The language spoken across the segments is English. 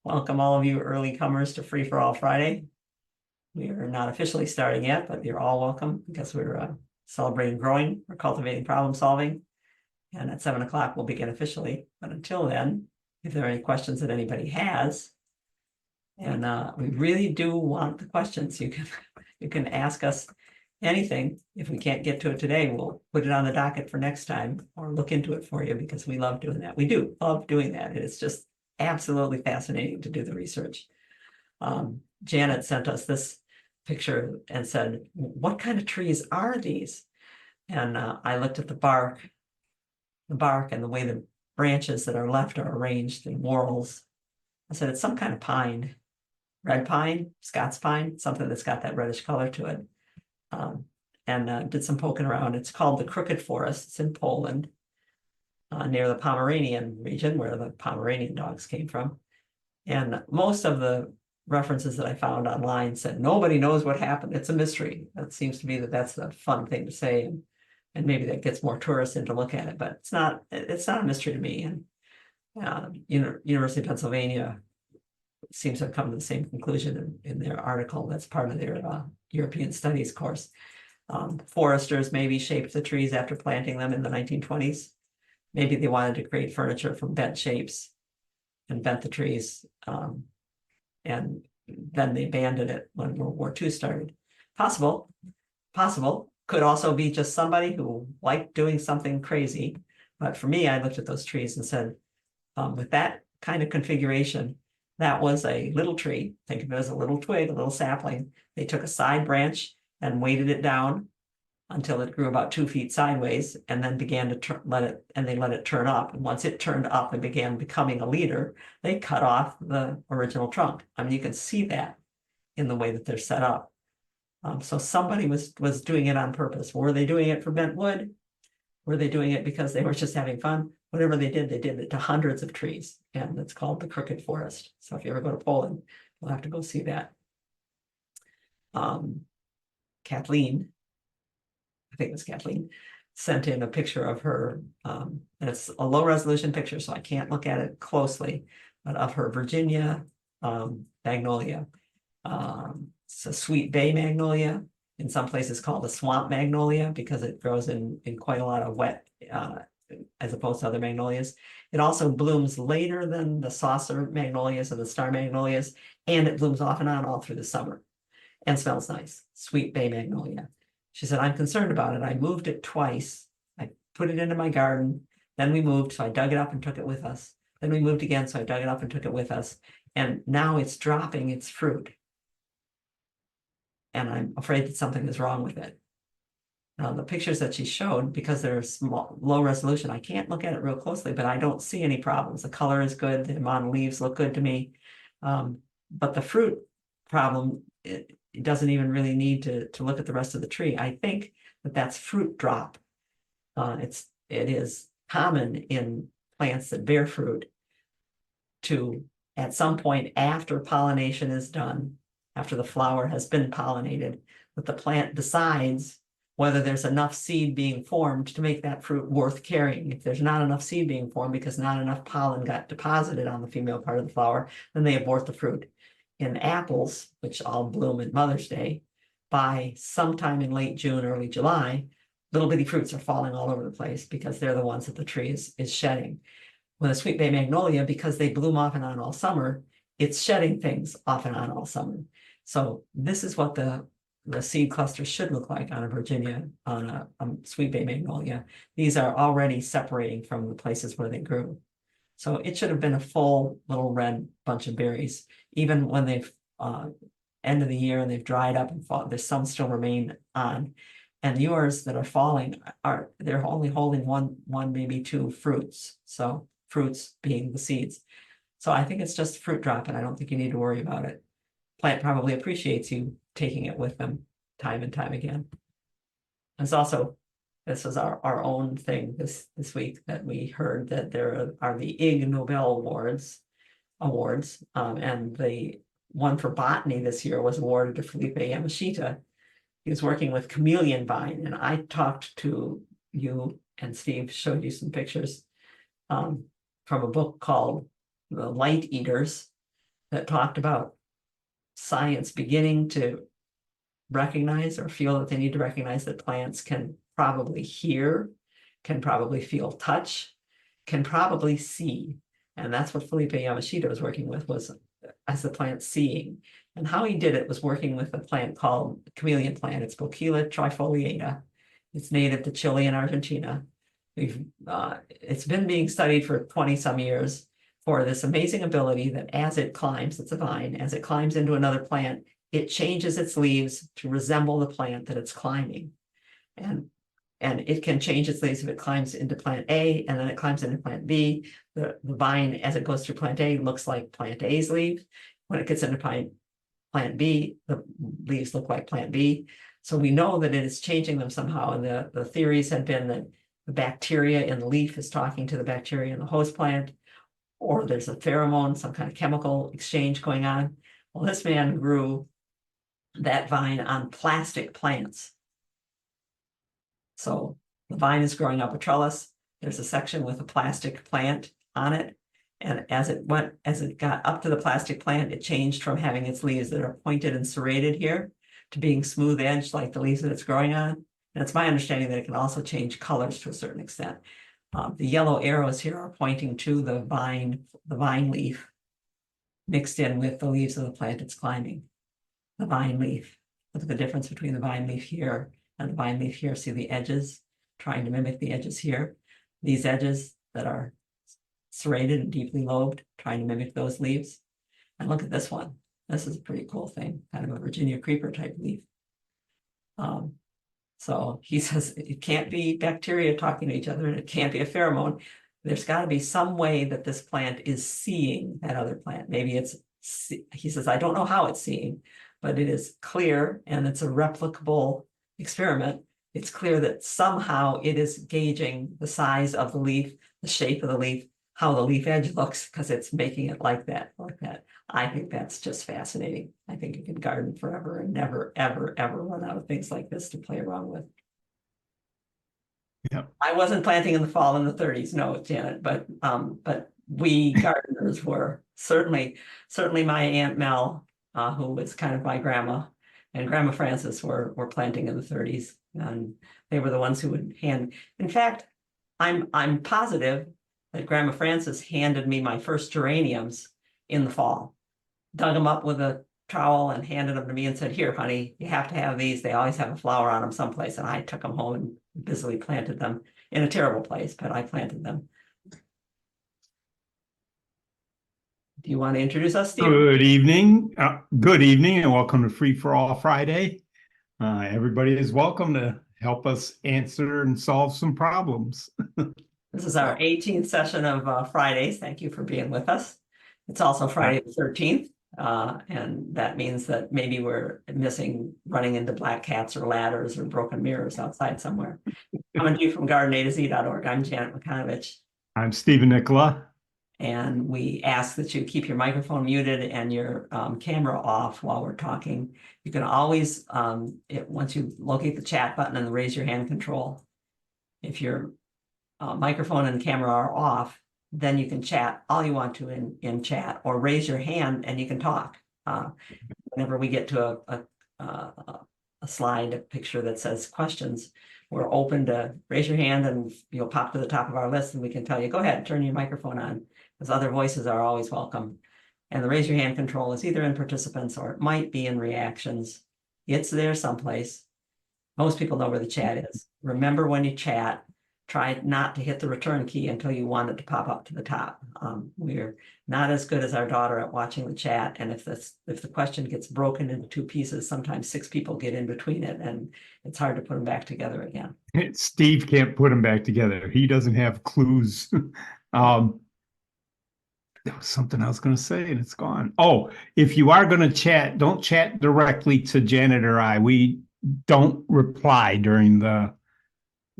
Welcome all of you early comers to Free for All Friday. We are not officially starting yet, but you're all welcome because we're celebrating growing, we're cultivating problem solving. And at 7 o'clock, we'll begin officially. But until then, if there are any questions that anybody has, and we really do want the questions, you can ask us anything. If we can't get to it today, we'll put it on the docket for next time or look into it for you because we love doing that. We do love doing that. It's just absolutely fascinating to do the research. Janet sent us this picture and said, what kind of trees are these? And I looked at the bark and the way the branches that are left are arranged in whorls. I said, it's some kind of pine, red pine, Scots pine, something that's got that reddish color to it. And did some poking around. It's called the Crooked Forest. It's in Poland, near the Pomeranian region where the Pomeranian dogs came from. And most of the references that I found online said nobody knows what happened. It's a mystery. That seems to be that's the fun thing to say, and maybe that gets more tourists in to look at it. But it's not a mystery to me. And University of Pennsylvania seems to have come to the same conclusion in their article. That's part of their European Studies course. Foresters maybe shaped the trees after planting them in the 1920s. Maybe they wanted to create furniture from bent shapes and bent the trees. And then they abandoned it when World War II started. Possible. Could also be just somebody who liked doing something crazy. But for me, I looked at those trees and said, with that kind of configuration, that was a little tree. Think of it as a little twig, a little sapling. They took a side branch and weighted it down until it grew about 2 feet sideways, and then began to let it turn up. And once it turned up and began becoming a leader, they cut off the original trunk. I mean, you can see that in the way that they're set up. So somebody was doing it on purpose. Were they doing it for bent wood? Were they doing it because they were just having fun? Whatever they did it to hundreds of trees, and it's called the Crooked Forest. So if you ever go to Poland, you'll have to go see that. Kathleen, I think it was Kathleen, sent in a picture of her, and it's a low resolution picture, so I can't look at it closely, but of her Virginia magnolia. It's a sweet bay magnolia, in some places called a swamp magnolia because it grows in quite a lot of wet, as opposed to other magnolias. It also blooms later than the saucer magnolias and the star magnolias, and it blooms off and on all through the summer and smells nice. Sweet bay magnolia. She said, I'm concerned about it. I moved it twice. I put it into my garden. Then we moved, so I dug it up and took it with us. Then we moved again, so I dug it up and took it with us. And now it's dropping its fruit. And I'm afraid that something is wrong with it. Now, the pictures that she showed, because they're small, low resolution, I can't look at it real closely, but I don't see any problems. The color is good. The amount of leaves look good to me. But the fruit problem, it doesn't even really need to look at the rest of the tree. I think that's fruit drop. It is common in plants that bear fruit to, at some point after pollination is done, after the flower has been pollinated, that the plant decides whether there's enough seed being formed to make that fruit worth carrying. If there's not enough seed being formed because not enough pollen got deposited on the female part of the flower, then they abort the fruit. In apples, which all bloom at Mother's Day, by sometime in late June, early July, little bitty fruits are falling all over the place because they're the ones that the tree is shedding. With a sweet bay magnolia, because they bloom off and on all summer, it's shedding things off and on all summer. So this is what the seed cluster should look like on a Virginia, on a sweet bay magnolia. These are already separating from the places where they grew. So it should have been a full little red bunch of berries. Even when they've end of the year and they've dried up and fall, there's some still remain on. And yours that are falling they're only holding one, maybe two fruits. So fruits being the seeds. So I think it's just fruit drop, and I don't think you need to worry about it. Plant probably appreciates you taking it with them time and time again. There's also, this was our own thing this week that we heard that there are the Ig Nobel awards, and the one for botany this year was awarded to Felipe Yamashita. He was working with chameleon vine, and I talked to you, and Steve showed you some pictures from a book called The Light Eaters, that talked about science beginning to recognize or feel that they need to recognize that plants can probably hear, can probably feel touch, can probably see. And that's what Felipe Yamashita was working with, was as the plant seeing. And how he did it was working with a plant called chameleon plant. It's Boquilla trifoliata. It's native to Chile and Argentina. It's been being studied for 20 some years for this amazing ability that as it climbs, it's a vine, as it climbs into another plant, it changes its leaves to resemble the plant that it's climbing. And it can change its leaves if it climbs into plant A and then it climbs into plant B. The vine, as it goes through plant A, looks like plant A's leaves. When it gets into plant B, the leaves look like plant B. So we know that it is changing them somehow. And the theories have been that the bacteria in the leaf is talking to the bacteria in the host plant, or there's a pheromone, some kind of chemical exchange going on. Well, this man grew that vine on plastic plants. So the vine is growing up a trellis. There's a section with a plastic plant on it. And as it got up to the plastic plant, it changed from having its leaves that are pointed and serrated here to being smooth edged like the leaves that it's growing on. And it's my understanding that it can also change colors to a certain extent. The yellow arrows here are pointing to the vine leaf mixed in with the leaves of the plant it's climbing. The vine leaf. Look at the difference between the vine leaf here and the vine leaf here. See the edges, trying to mimic the edges here. These edges that are serrated and deeply lobed, trying to mimic those leaves. And look at this one. This is a pretty cool thing, kind of a Virginia creeper type leaf. So he says it can't be bacteria talking to each other, and it can't be a pheromone. There's got to be some way that this plant is seeing that other plant. Maybe he says, I don't know how it's seeing, but it is clear, and it's a replicable experiment. It's clear that somehow it is gauging the size of the leaf, the shape of the leaf, how the leaf edge looks, because it's making it like that. I think that's just fascinating. I think you can garden forever and never, ever, ever run out of things like this to play around with. Yeah. I wasn't planting in the fall in the 30s, no, Janet, but we gardeners were. Certainly my Aunt Mel, who was kind of my grandma, and Grandma Frances were planting in the 30s, and they were the ones who would hand. In fact, I'm positive that Grandma Frances handed me my first geraniums in the fall, dug them up with a trowel and handed them to me and said, here, honey, you have to have these. They always have a flower on them someplace. And I took them home and busily planted them in a terrible place, but I planted them. Do you want to introduce us, Steve? Good evening. Good evening, and welcome to Free4All Friday. Everybody is welcome to help us answer and solve some problems. This is our 18th session of Fridays. Thank you for being with us. It's also Friday the 13th. And that means that maybe we're missing running into black cats or ladders or broken mirrors outside somewhere. Coming to you from gardenaz.org. I'm Janet McConovich. I'm Stephen Nicola. And we ask that you keep your microphone muted and your camera off while we're talking. You can always, once you locate the chat button and the raise your hand control, if your microphone and camera are off, then you can chat all you want to in chat, or raise your hand and you can talk. Whenever we get to a slide, a picture that says questions, we're open to raise your hand and you'll pop to the top of our list and we can tell you, go ahead, turn your microphone on, because other voices are always welcome. And the raise your hand control is either in participants or it might be in reactions. It's there someplace. Most people know where the chat is. Remember, when you chat, try not to hit the return key until you want it to pop up to the top. We're not as good as our daughter at watching the chat. And if the question gets broken into two pieces, sometimes 6 people get in between it and it's hard to put them back together again. Steve can't put them back together. He doesn't have clues. There was something I was going to say and it's gone. Oh, if you are going to chat, don't chat directly to Janet or I. We don't reply during the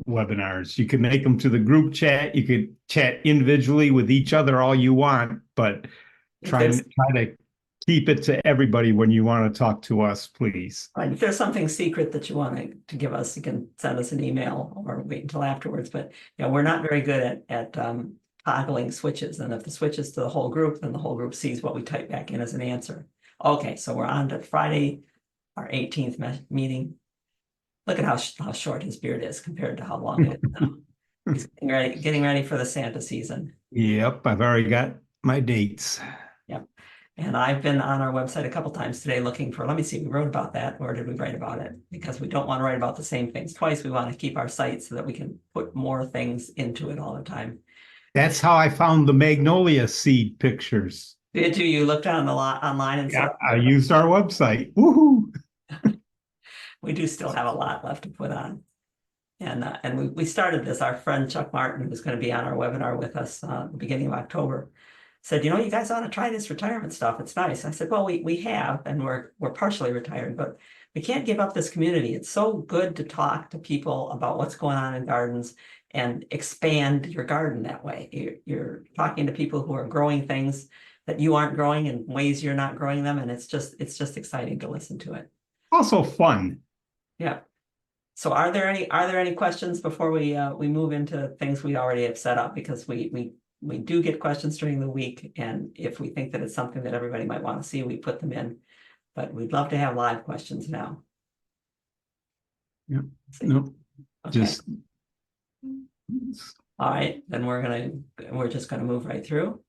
webinars. You can make them to the group chat. You could chat individually with each other all you want, but try to keep it to everybody when you want to talk to us, please. Right. If there's something secret that you want to give us, you can send us an email or wait until afterwards. But we're not very good at toggling switches, and if the switch is to the whole group, then the whole group sees what we type back in as an answer. Okay, so we're on to Friday, our 18th meeting. Look at how short his beard is compared to how long it is now. He's getting ready for the Santa season. Yep, I've already got my dates. Yep. And I've been on our website a couple times today looking for, let me see, we wrote about that, or did we write about it? Because we don't want to write about the same things twice. We want to keep our site so that we can put more things into it all the time. That's how I found the magnolia seed pictures. Did you? You looked on the lot online and Yeah, stuff? I used our website. Woohoo! We do still have a lot left to put on. And we started this, our friend Chuck Martin, who's going to be on our webinar with us at the beginning of October, said, you guys ought to try this retirement stuff. It's nice. I said, well, we have, and we're partially retired, but we can't give up this community. It's so good to talk to people about what's going on in gardens and expand your garden that way. You're talking to people who are growing things that you aren't growing in ways you're not growing them. And it's just exciting to listen to it. Also fun. Yeah. So are there any questions before we move into things we already have set up? Because we do get questions during the week, and if we think that it's something that everybody might want to see, we put them in. But we'd love to have live questions now. Yep. Nope. Okay. Just all right, then we're just gonna move right through.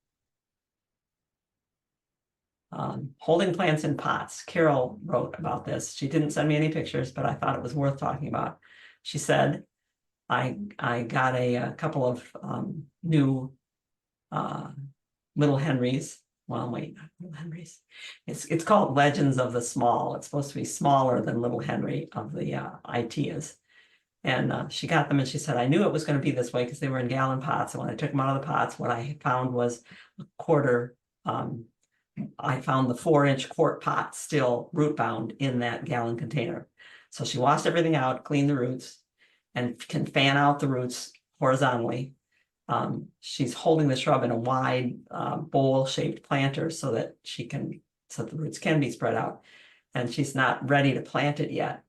Holding plants in pots. Carol wrote about this. She didn't send me any pictures, but I thought it was worth talking about. She said, I got a couple of new Little Henrys. Well, wait, not Little Henrys. It's called Legends of the Small. It's supposed to be smaller than Little Henry of the Iteas. And she got them and she said, I knew it was going to be this way because they were in gallon pots. And when I took them out of the pots, what I found was a quarter. I found the 4-inch quart pot still root bound in that gallon container. So she washed everything out, cleaned the roots, and can fan out the roots horizontally. She's holding the shrub in a wide bowl-shaped planter so that the roots can be spread out. And she's not ready to plant it yet.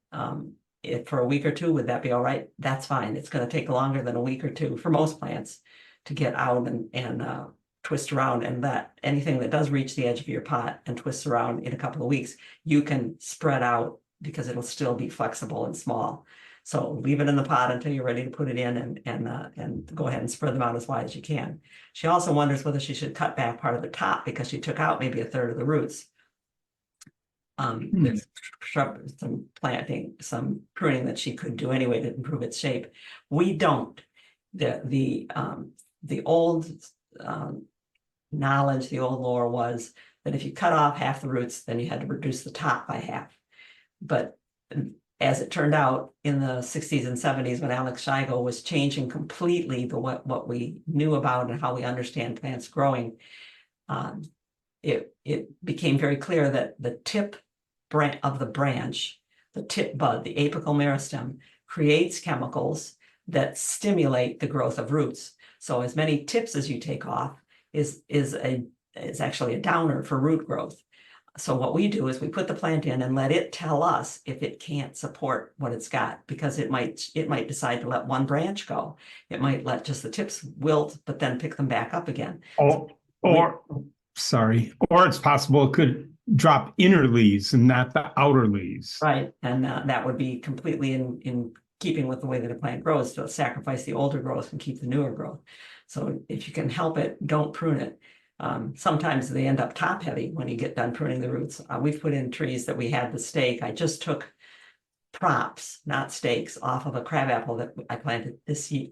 If for a week or two, would that be all right? That's fine. It's going to take longer than a week or two for most plants to get out and twist around, and that anything that does reach the edge of your pot and twists around in a couple of weeks, you can spread out because it'll still be flexible and small. So leave it in the pot until you're ready to put it in and go ahead and spread them out as wide as you can. She also wonders whether she should cut back part of the top because she took out maybe a third of the roots. There's some planting, some pruning that she could do anyway to improve its shape. We don't. The old knowledge, the old lore was that if you cut off half the roots, then you had to reduce the top by half. But as it turned out in the 60s and 70s, when Alex Scheigo was changing completely what we knew about and how we understand plants growing, it became very clear that the tip of the branch, the tip bud, the apical meristem, creates chemicals that stimulate the growth of roots. So as many tips as you take off is actually a downer for root growth. So what we do is we put the plant in and let it tell us if it can't support what it's got, because it might decide to let one branch go. It might let just the tips wilt, but then pick them back up again. or it's possible it could drop inner leaves and not the outer leaves. Right, and that would be completely in keeping with the way that a plant grows, to sacrifice the older growth and keep the newer growth. So if you can help it, don't prune it. Sometimes they end up top heavy when you get done pruning the roots. We've put in trees that we had the stake. I just took props, not stakes, off of a crabapple that I planted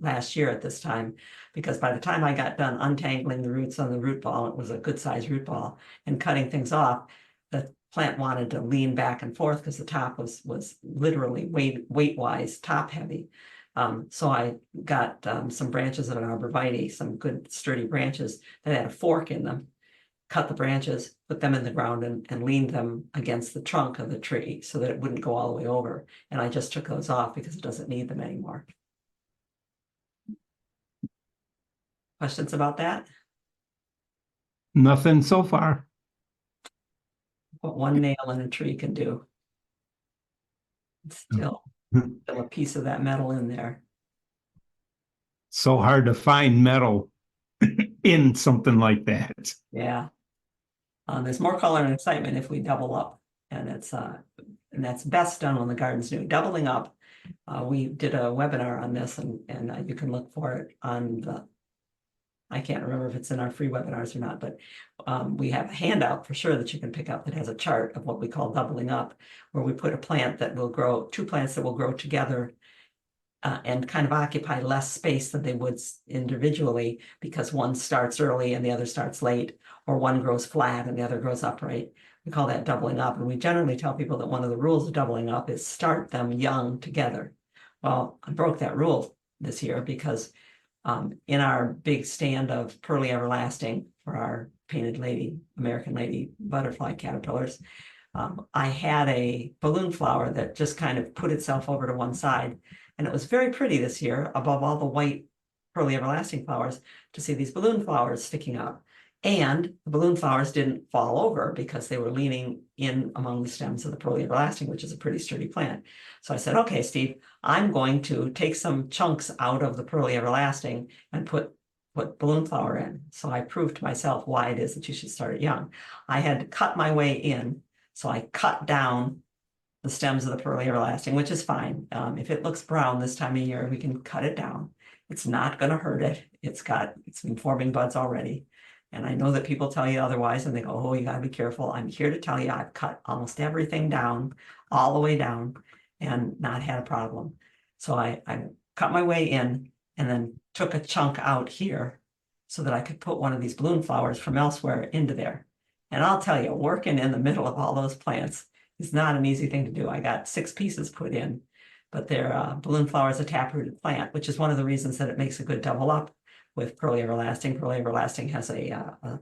last year at this time, because by the time I got done untangling the roots on the root ball, it was a good sized root ball, and cutting things off, the plant wanted to lean back and forth because the top was literally weight wise top heavy. So I got some branches of an arborvitae, some good sturdy branches that had a fork in them, cut the branches, put them in the ground and leaned them against the trunk of the tree so that it wouldn't go all the way over. And I just took those off because it doesn't need them anymore. Questions about that? Nothing so far. What one nail in a tree can do. It's still a piece of that metal in there. So hard to find metal. in something like that. Yeah. There's more color and excitement if we double up, and that's best done when the garden's new. Doubling up, we did a webinar on this, and you can look for it on the. I can't remember if it's in our free webinars or not, but we have a handout for sure that you can pick up that has a chart of what we call doubling up, where we put a plant that will grow, two plants that will grow together and kind of occupy less space than they would individually, because one starts early and the other starts late, or one grows flat and the other grows upright. We call that doubling up. And we generally tell people that one of the rules of doubling up is start them young together. Well, I broke that rule this year because in our big stand of Pearly Everlasting for our painted lady, American lady butterfly caterpillars, I had a balloon flower that just kind of put itself over to one side. And it was very pretty this year, above all the white Pearly Everlasting flowers, to see these balloon flowers sticking up. And the balloon flowers didn't fall over because they were leaning in among the stems of the Pearly Everlasting, which is a pretty sturdy plant. So I said, okay, Steve, I'm going to take some chunks out of the Pearly Everlasting and put balloon flower in. So I proved to myself why it is that you should start it young. I had to cut my way in. So I cut down the stems of the Pearly Everlasting, which is fine. If it looks brown this time of year, we can cut it down. It's not going to hurt it. It's been forming buds already. And I know that people tell you otherwise and they go, oh, you got to be careful. I'm here to tell you I've cut almost everything down, all the way down, and not had a problem. So I cut my way in and then took a chunk out here so that I could put one of these balloon flowers from elsewhere into there. And I'll tell you, working in the middle of all those plants is not an easy thing to do. I got 6 pieces put in, but they're balloon flower is a taprooted plant, which is one of the reasons that it makes a good double up with Pearly Everlasting. Pearly Everlasting has a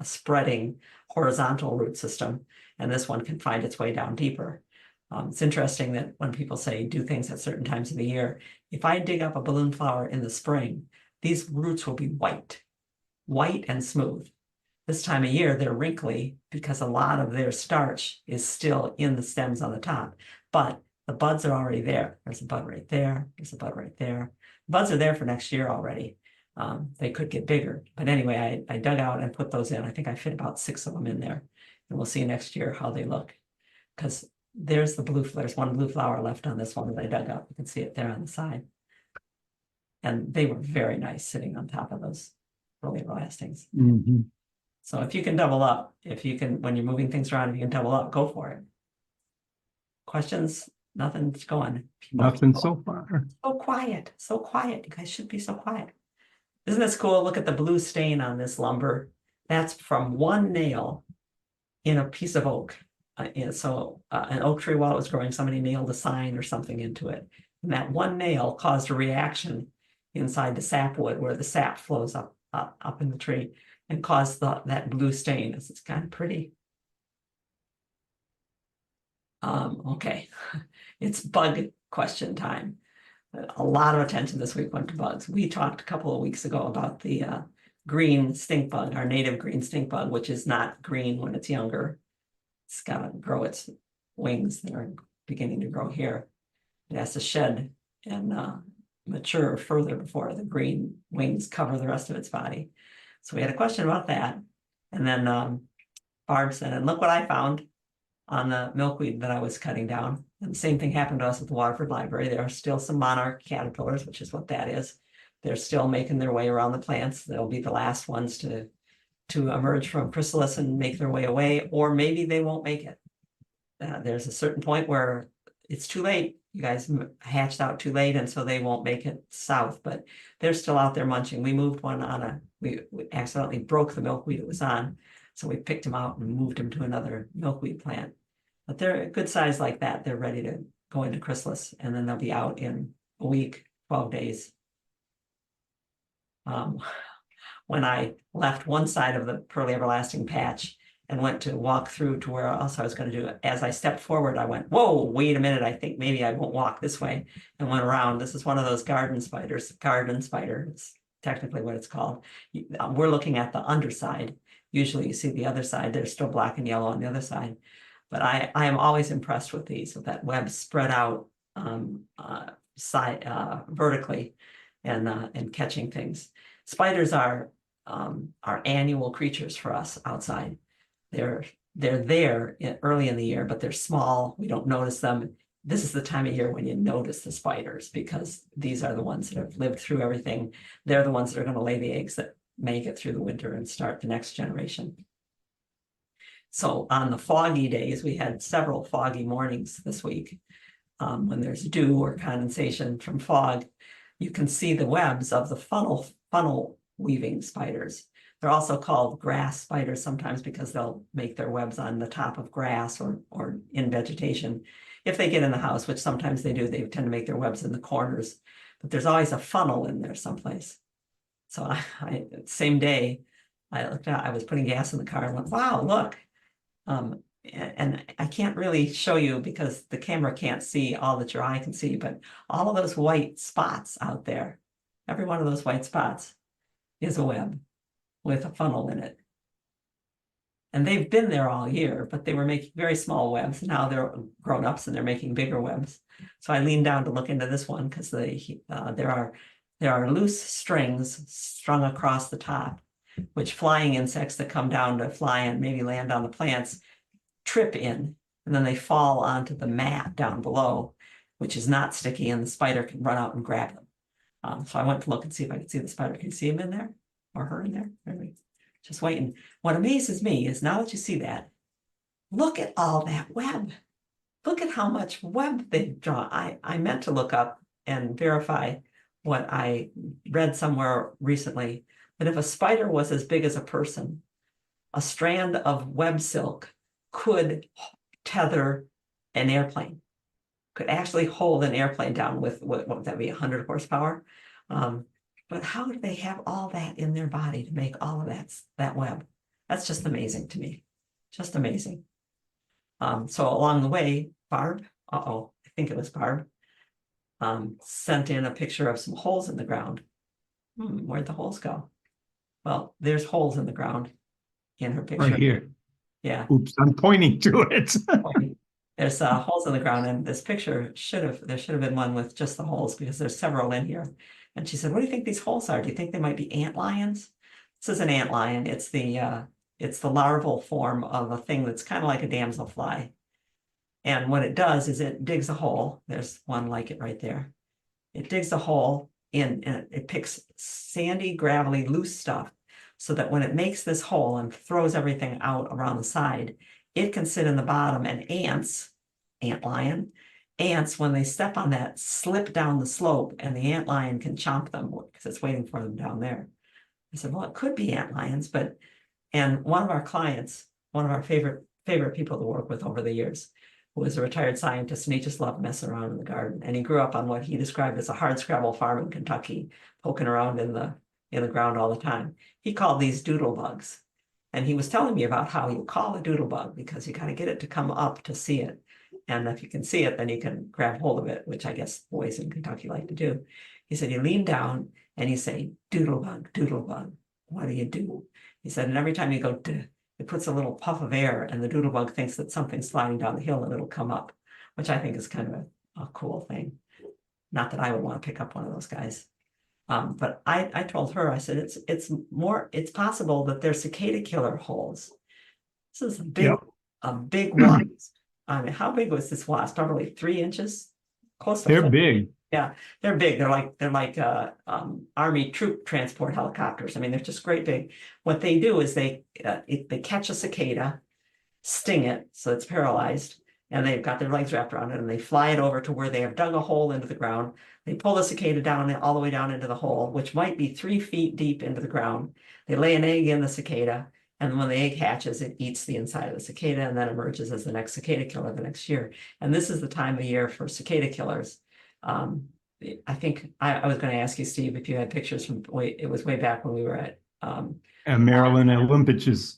spreading horizontal root system, and this one can find its way down deeper. It's interesting that when people say do things at certain times of the year, if I dig up a balloon flower in the spring, these roots will be white and smooth. This time of year, they're wrinkly because a lot of their starch is still in the stems on the top, but the buds are already there. There's a bud right there. There's a bud right there. Buds are there for next year already. They could get bigger, but anyway, I dug out and put those in. I think I fit about 6 of them in there, and we'll see next year how they look. Because there's one blue flower left on this one that I dug up. You can see it there on the side, and they were very nice sitting on top of those Pearly Everlastings. Mm-hmm. So if you can double up, when you're moving things around, if you can double up, go for it. Questions? Nothing's going. Nothing so far. So quiet, so quiet. You guys should be so quiet. Isn't this cool? Look at the blue stain on this lumber. That's from one nail in a piece of oak. An oak tree, while it was growing, somebody nailed a sign or something into it. And that one nail caused a reaction inside the sapwood where the sap flows up in the tree and caused that blue stain. It's kind of pretty. Okay, it's bug question time. A lot of attention this week went to bugs. We talked a couple of weeks ago about the green stink bug, our native green stink bug, which is not green when it's younger. It's got to grow its wings that are beginning to grow here. It has to shed and mature further before the green wings cover the rest of its body. So we had a question about that. And then Barb said, and look what I found on the milkweed that I was cutting down. And the same thing happened to us at the Waterford Library. There are still some monarch caterpillars, which is what that is. They're still making their way around the plants. They'll be the last ones to emerge from chrysalis and make their way away, or maybe they won't make it. There's a certain point where it's too late. You guys hatched out too late, and so they won't make it south, but they're still out there munching. We moved one we accidentally broke the milkweed it was on, so we picked him out and moved him to another milkweed plant. But they're a good size like that. They're ready to go into chrysalis, and then they'll be out in a week, 12 days. When I left one side of the Pearly Everlasting patch and went to walk through to where else I was going to do it, as I stepped forward, I went, whoa, wait a minute, I think maybe I won't walk this way, and went around. This is one of those garden spider, it's technically what it's called. We're looking at the underside. Usually you see the other side, they're still black and yellow on the other side. But I am always impressed with these, with that web spread out vertically and catching things. Spiders are are annual creatures for us outside. They're there early in the year, but they're small. We don't notice them. This is the time of year when you notice the spiders, because these are the ones that have lived through everything. They're the ones that are going to lay the eggs that make it through the winter and start the next generation. So on the foggy days, we had several foggy mornings this week. When there's dew or condensation from fog, you can see the webs of the funnel weaving spiders. They're also called grass spiders sometimes because they'll make their webs on the top of grass or in vegetation. If they get in the house, which sometimes they do, they tend to make their webs in the corners, but there's always a funnel in there someplace. So same day, I looked out, I was putting gas in the car and went, wow, look. And I can't really show you because the camera can't see all that your eye can see, but all of those white spots out there, every one of those white spots is a web with a funnel in it. And they've been there all year, but they were making very small webs. Now they're grown-ups and they're making bigger webs. So I leaned down to look into this one because there are loose strings strung across the top, which flying insects that come down to fly and maybe land on the plants trip in, and then they fall onto the mat down below, which is not sticky, and the spider can run out and grab them. So I went to look and see if I could see the spider. Can you see him in there or her in there? Maybe. Just waiting. What amazes me is now that you see that, look at all that web. Look at how much web they've drawn. I meant to look up and verify what I read somewhere recently, that if a spider was as big as a person, a strand of web silk could tether an airplane, could actually hold an airplane down with, what would that be, 100 horsepower? But how do they have all that in their body to make all of that web? That's just amazing to me, just amazing. So along the way, Barb, I think it was Barb, sent in a picture of some holes in the ground. Where'd the holes go? Well, there's holes in the ground in her picture. Right here. Yeah. Oops, I'm pointing to it. There's holes in the ground, and this picture there should have been one with just the holes because there's several in here. And she said, what do you think these holes are? Do you think they might be ant lions? This is an ant lion. It's the larval form of a thing that's kind of like a damselfly. And what it does is it digs a hole. There's one like it right there. It digs a hole in, and it picks sandy, gravelly, loose stuff so that when it makes this hole and throws everything out around the side, it can sit in the bottom, and ants, when they step on that, slip down the slope, and the ant lion can chomp them because it's waiting for them down there. I said, well, it could be ant lions, and one of our clients, one of our favorite people to work with over the years, who was a retired scientist, and he just loved messing around in the garden. And he grew up on what he described as a hardscrabble farm in Kentucky, poking around in the ground all the time. He called these doodle bugs. And he was telling me about how you call a doodle bug, because you got to get it to come up to see it. And if you can see it, then you can grab hold of it, which I guess boys in Kentucky like to do. He said, you lean down and you say, doodle bug, what do you do? He said, and every time you go, it puts a little puff of air, and the doodle bug thinks that something's sliding down the hill and it'll come up, which I think is kind of a cool thing. Not that I would want to pick up one of those guys. But I told her, I said, it's possible that they're cicada killer holes. This is a big wasp. I mean, how big was this wasp? Probably 3 inches, close to. They're big. Yeah, they're big. They're like Army troop transport helicopters. I mean, they're just great big. What they do is they catch a cicada, sting it so it's paralyzed, and they've got their legs wrapped around it, and they fly it over to where they have dug a hole into the ground. They pull the cicada down all the way down into the hole, which might be 3 feet deep into the ground. They lay an egg in the cicada, and when the egg hatches, it eats the inside of the cicada and then emerges as the next cicada killer the next year. And this is the time of year for cicada killers. I think I was going to ask you, Steve, if you had pictures from it was way back when we were at and Maryland Olympics.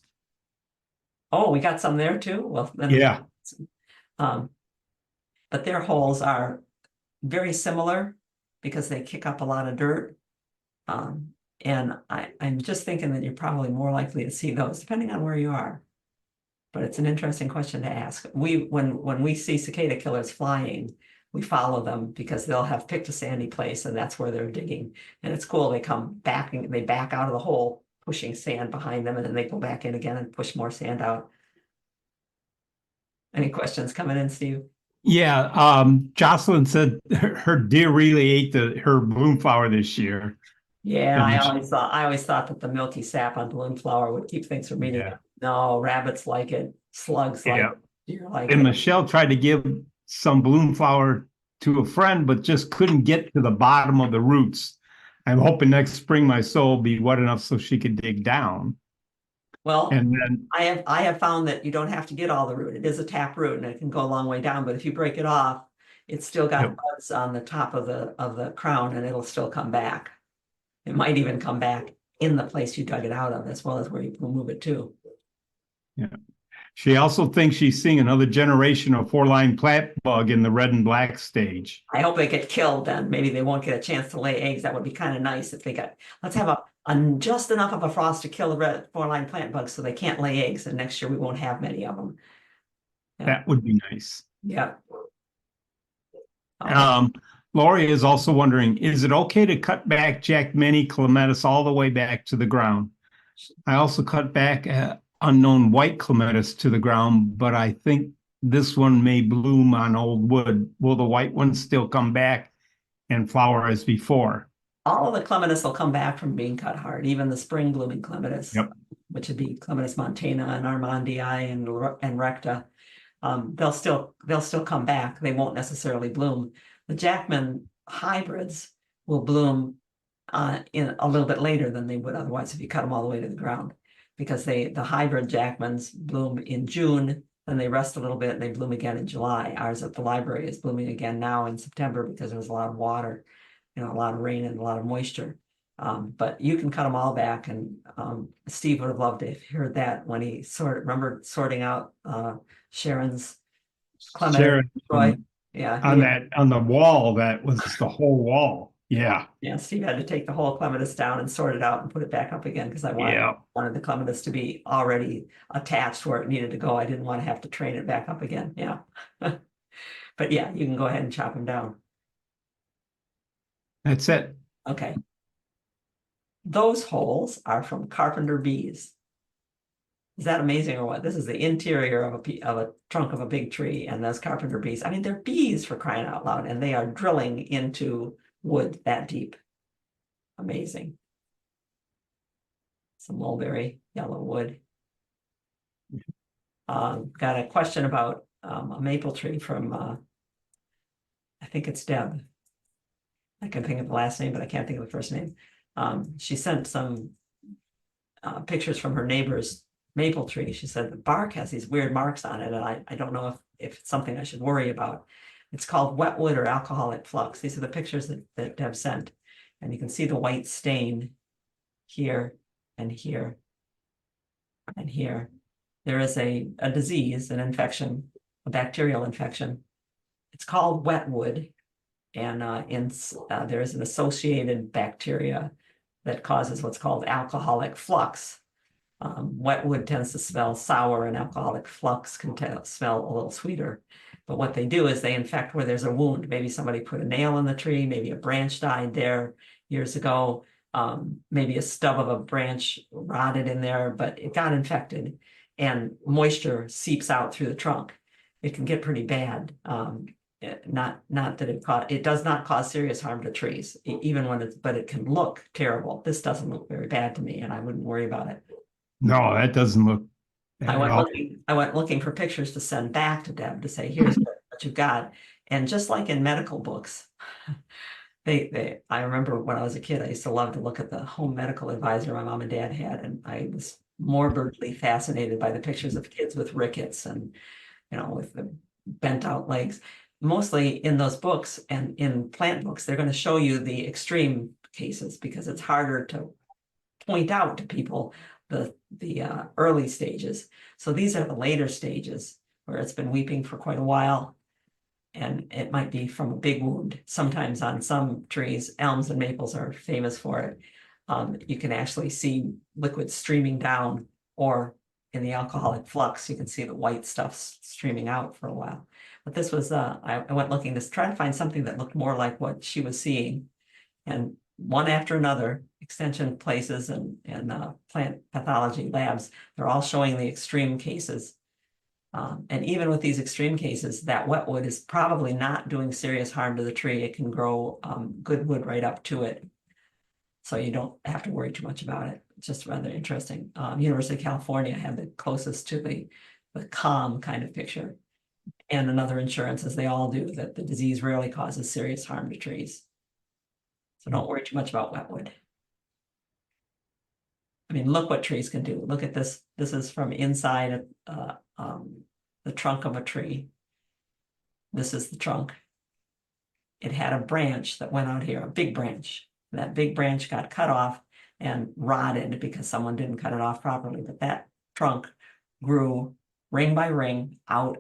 Oh, we got some there too. Well, then yeah. But their holes are very similar because they kick up a lot of dirt. And I'm just thinking that you're probably more likely to see those depending on where you are. But it's an interesting question to ask. When we see cicada killers flying, we follow them because they'll have picked a sandy place and that's where they're digging. And it's cool. They come back and they back out of the hole, pushing sand behind them, and then they go back in again and push more sand out. Any questions coming in, Steve? Yeah, Jocelyn said her deer really ate her bloom flower this year. Yeah, And I always thought that the milky sap on balloon flower would keep things from eating yeah, it. No, rabbits like it, slugs like yeah. it, deer like And it. Michelle tried to give some bloom flower to a friend, but just couldn't get to the bottom of the roots. I'm hoping next spring my soil will be wet enough so she could dig down. Well, And then, I have found that you don't have to get all the root. It is a tap root and it can go a long way down, but if you break it off, it's still got yep, buds on the top of the crown and it'll still come back. It might even come back in the place you dug it out of, as well as where you will move it to. yeah. She also thinks she's seeing another generation of four-line plant bug in the red and black stage. I hope they get killed then. Maybe they won't get a chance to lay eggs. That would be kind of nice if they got, let's have a just enough of a frost to kill the red four-line plant bugs so they can't lay eggs. And next year we won't have many of them. Yeah. That would be nice. Yeah. Um, Lori is also wondering, is it okay to cut back Jack Many clematis all the way back to the ground? I also cut back unknown white clematis to the ground, but I think this one may bloom on old wood. Will the white ones still come back and flower as before? All of the clematis will come back from being cut hard, even the spring blooming clematis, Yep. which would be Clematis montana and Armandii and recta. They'll still come back. They won't necessarily bloom. The Jackman hybrids will bloom in a little bit later than they would otherwise if you cut them all the way to the ground, because the hybrid Jackmans bloom in June, then they rest a little bit and they bloom again in July. Ours at the library is blooming again now in September because there was a lot of water, a lot of rain and a lot of moisture. But you can cut them all back, and Steve would have loved to have heard that when he remember sorting out Sharon's clematis. Sharon, Yeah, on the wall, that was the whole wall. Yeah. yeah, Steve had to take the whole clematis down and sort it out and put it back up again because I wanted the clematis to be already attached where it needed to go. I didn't want to have to train it back up again. Yeah. But yeah, you can go ahead and chop them down. That's it. Okay. Those holes are from carpenter bees. Is that amazing or what? This is the interior of a trunk of a big tree, and those carpenter bees. I mean, they're bees for crying out loud, and they are drilling into wood that deep. Amazing. Some mulberry yellow wood. Got a question about a maple tree from I think it's Deb. I can think of the last name, but I can't think of the first name. She sent some pictures from her neighbor's maple tree. She said the bark has these weird marks on it, and I don't know if it's something I should worry about. It's called wetwood or alcoholic flux. These are the pictures that Deb sent. And you can see the white stain here and here and here. There is a disease, an infection, a bacterial infection. It's called wetwood. And there is an associated bacteria that causes what's called alcoholic flux. Wetwood tends to smell sour, and alcoholic flux can smell a little sweeter. But what they do is they infect where there's a wound. Maybe somebody put a nail in the tree, maybe a branch died there years ago, maybe a stub of a branch rotted in there, but it got infected, and moisture seeps out through the trunk. It can get pretty bad. Not that it does not cause serious harm to trees, even when but it can look terrible. This doesn't look very bad to me, and I wouldn't worry about it. No, that doesn't look bad at all. I went looking for pictures to send back to Deb to say, here's what you've got. And just like in medical books, I remember when I was a kid, I used to love to look at the home medical advisor my mom and dad had, and I was morbidly fascinated by the pictures of kids with rickets and, with the bent out legs. Mostly in those books and in plant books, they're going to show you the extreme cases because it's harder to point out to people the early stages. So these are the later stages where it's been weeping for quite a while, and it might be from a big wound. Sometimes on some trees, elms and maples are famous for it. You can actually see liquid streaming down, or in the alcoholic flux, you can see the white stuff streaming out for a while. But this was, I went looking to try to find something that looked more like what she was seeing. And one after another, extension places and plant pathology labs, they're all showing the extreme cases. And even with these extreme cases, that wet wood is probably not doing serious harm to the tree. It can grow good wood right up to it. So you don't have to worry too much about it. It's just rather interesting. University of California had the closest to the calm kind of picture. And another insurance, as they all do, that the disease rarely causes serious harm to trees. So don't worry too much about wetwood. I mean, look what trees can do. Look at this. This is from inside the trunk of a tree. This is the trunk. It had a branch that went out here, a big branch. That big branch got cut off and rotted because someone didn't cut it off properly. But that trunk grew ring by ring, out,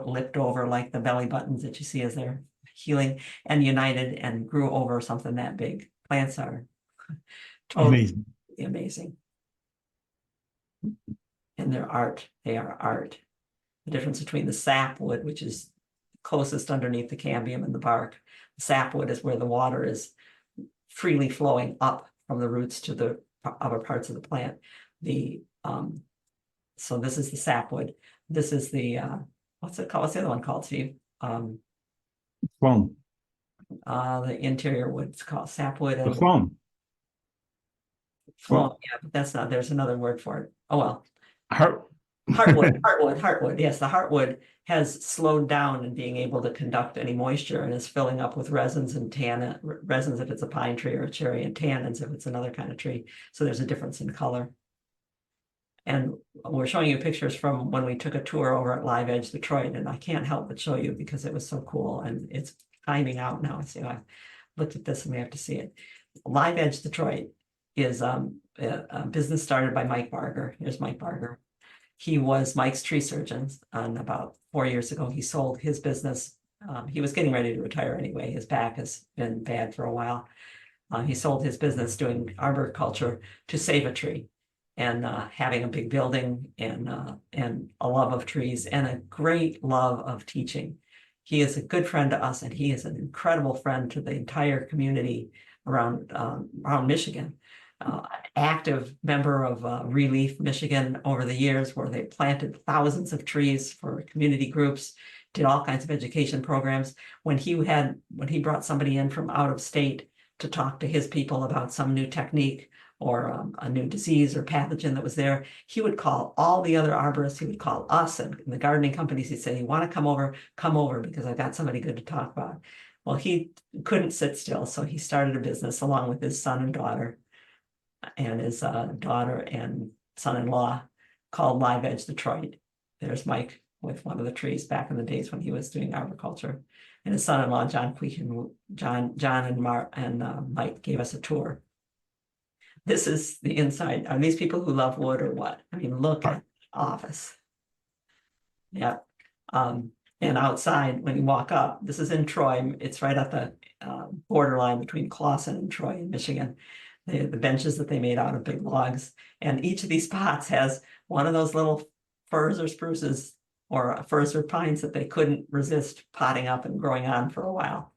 lipped over like the belly buttons that you see as they're healing, and united and grew over something that big. Plants are totally amazing. And they're art. They are art. The difference between the sapwood, which is closest underneath the cambium and the bark. The sapwood is where the water is freely flowing up from the roots to the upper parts of the plant. So this is the sapwood. This is the what's it called? What's the other one called, Steve? Foam. The interior wood. It's called sapwood. The foam. Foam. Yeah, but that's not. There's another word for it. Oh well. Heartwood. Heartwood. Yes, the heartwood has slowed down in being able to conduct any moisture and is filling up with resins and tannin. Resins if it's a pine tree or a cherry, and tannins if it's another kind of tree. So there's a difference in color. And we're showing you pictures from when we took a tour over at Live Edge Detroit, and I can't help but show you because it was so cool, and it's timing out now. So I looked at this and we have to see it. Live Edge Detroit is a business started by Mike Barger. Here's Mike Barger. He was Mike's tree surgeon, and about 4 years ago, he sold his business. He was getting ready to retire anyway. His back has been bad for a while. He sold his business doing arboriculture to save a tree. And having a big building and a love of trees and a great love of teaching. He is a good friend to us, and he is an incredible friend to the entire community around Michigan. Active member of Relief Michigan over the years, where they planted thousands of trees for community groups, did all kinds of education programs. When he brought somebody in from out of state to talk to his people about some new technique or a new disease or pathogen that was there, he would call all the other arborists, he would call us and the gardening companies. He'd say, "You want to come over because I've got somebody good to talk about." Well, he couldn't sit still, so he started a business along with his son and daughter, and his daughter and son-in-law, called Live Edge Detroit. There's Mike with one of the trees back in the days when he was doing arboriculture, and his son-in-law John and Mike gave us a tour. This is the inside. Are these people who love wood or what? I mean, look at the office. Yep. And outside, when you walk up, this is in Troy. It's right at the borderline between Clawson and Troy in Michigan. The benches that they made out of big logs. And each of these spots has one of those little firs or spruces or firs or pines that they couldn't resist potting up and growing on for a while.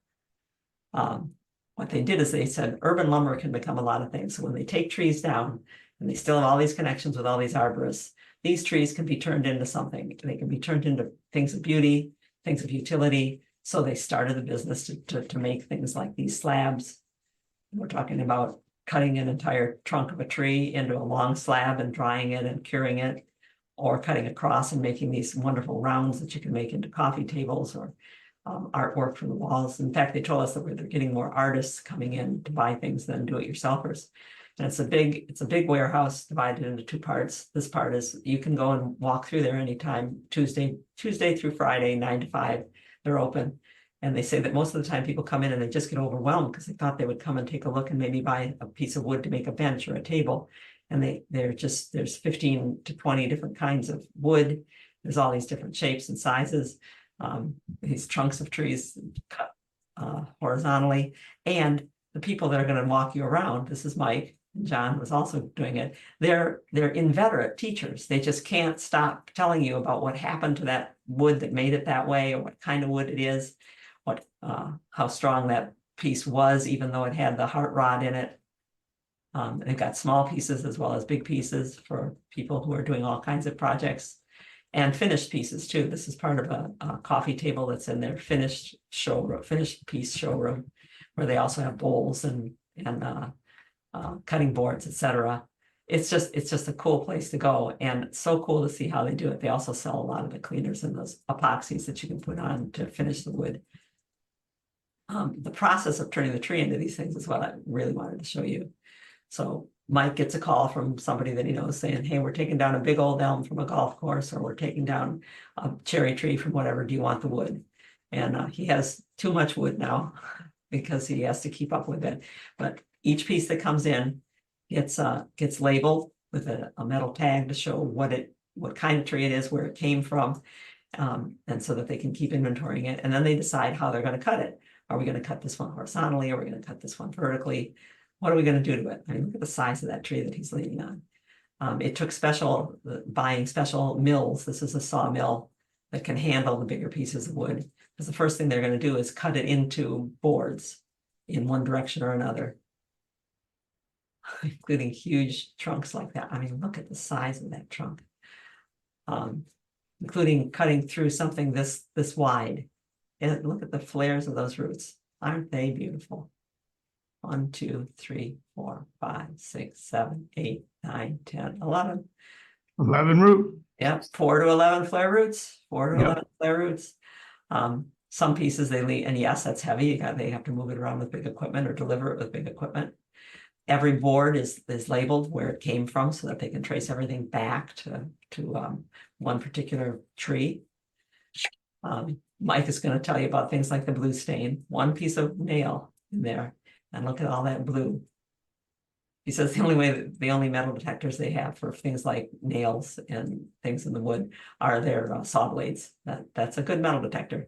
What they did is they said urban lumber can become a lot of things. So when they take trees down and they still have all these connections with all these arborists, these trees can be turned into something. They can be turned into things of beauty, things of utility. So they started the business to make things like these slabs. We're talking about cutting an entire trunk of a tree into a long slab and drying it and curing it, or cutting across and making these wonderful rounds that you can make into coffee tables or artwork for the walls. In fact, they told us that they're getting more artists coming in to buy things than do-it-yourselfers. And it's a big warehouse divided into two parts. This part is, you can go and walk through there anytime, Tuesday through Friday, 9 to 5, they're open. And they say that most of the time people come in and they just get overwhelmed because they thought they would come and take a look and maybe buy a piece of wood to make a bench or a table. And there's 15 to 20 different kinds of wood. There's all these different shapes and sizes. These trunks of trees cut horizontally, and the people that are going to walk you around, this is Mike, and John was also doing it. They're inveterate teachers. They just can't stop telling you about what happened to that wood that made it that way, or what kind of wood it is, how strong that piece was, even though it had the heart rod in it. They've got small pieces as well as big pieces for people who are doing all kinds of projects. And finished pieces too. This is part of a coffee table that's in their finished showroom, finished piece showroom, where they also have bowls and cutting boards, etc. It's just a cool place to go, and it's so cool to see how they do it. They also sell a lot of the cleaners and those epoxies that you can put on to finish the wood. The process of turning the tree into these things is what I really wanted to show you. So Mike gets a call from somebody that he knows saying, hey, we're taking down a big old elm from a golf course, or we're taking down a cherry tree from whatever. Do you want the wood? And he has too much wood now because he has to keep up with it. But each piece that comes in gets labeled with a metal tag to show what kind of tree it is, where it came from, and so that they can keep inventorying it. And then they decide how they're going to cut it. Are we going to cut this one horizontally? Are we going to cut this one vertically? What are we going to do to it? I mean, look at the size of that tree that he's leaning on. It took buying special mills. This is a sawmill that can handle the bigger pieces of wood. Because the first thing they're going to do is cut it into boards in one direction or another, including huge trunks like that. I mean, look at the size of that trunk, including cutting through something this wide. And look at the flares of those roots. Aren't they beautiful? 1, 2, 3, 4, 5, 6, 7, 8, 9, 10, 11. 11 root. Yep, 4 to 11 flare roots. 4 to Yep. 11 flare roots. Some pieces they leave, and yes, that's heavy. They have to move it around with big equipment or deliver it with big equipment. Every board is labeled where it came from so that they can trace everything back to one particular tree. Mike is going to tell you about things like the blue stain. One piece of nail in there, and look at all that blue. He says the only metal detectors they have for things like nails and things in the wood are their saw blades. That's a good metal detector.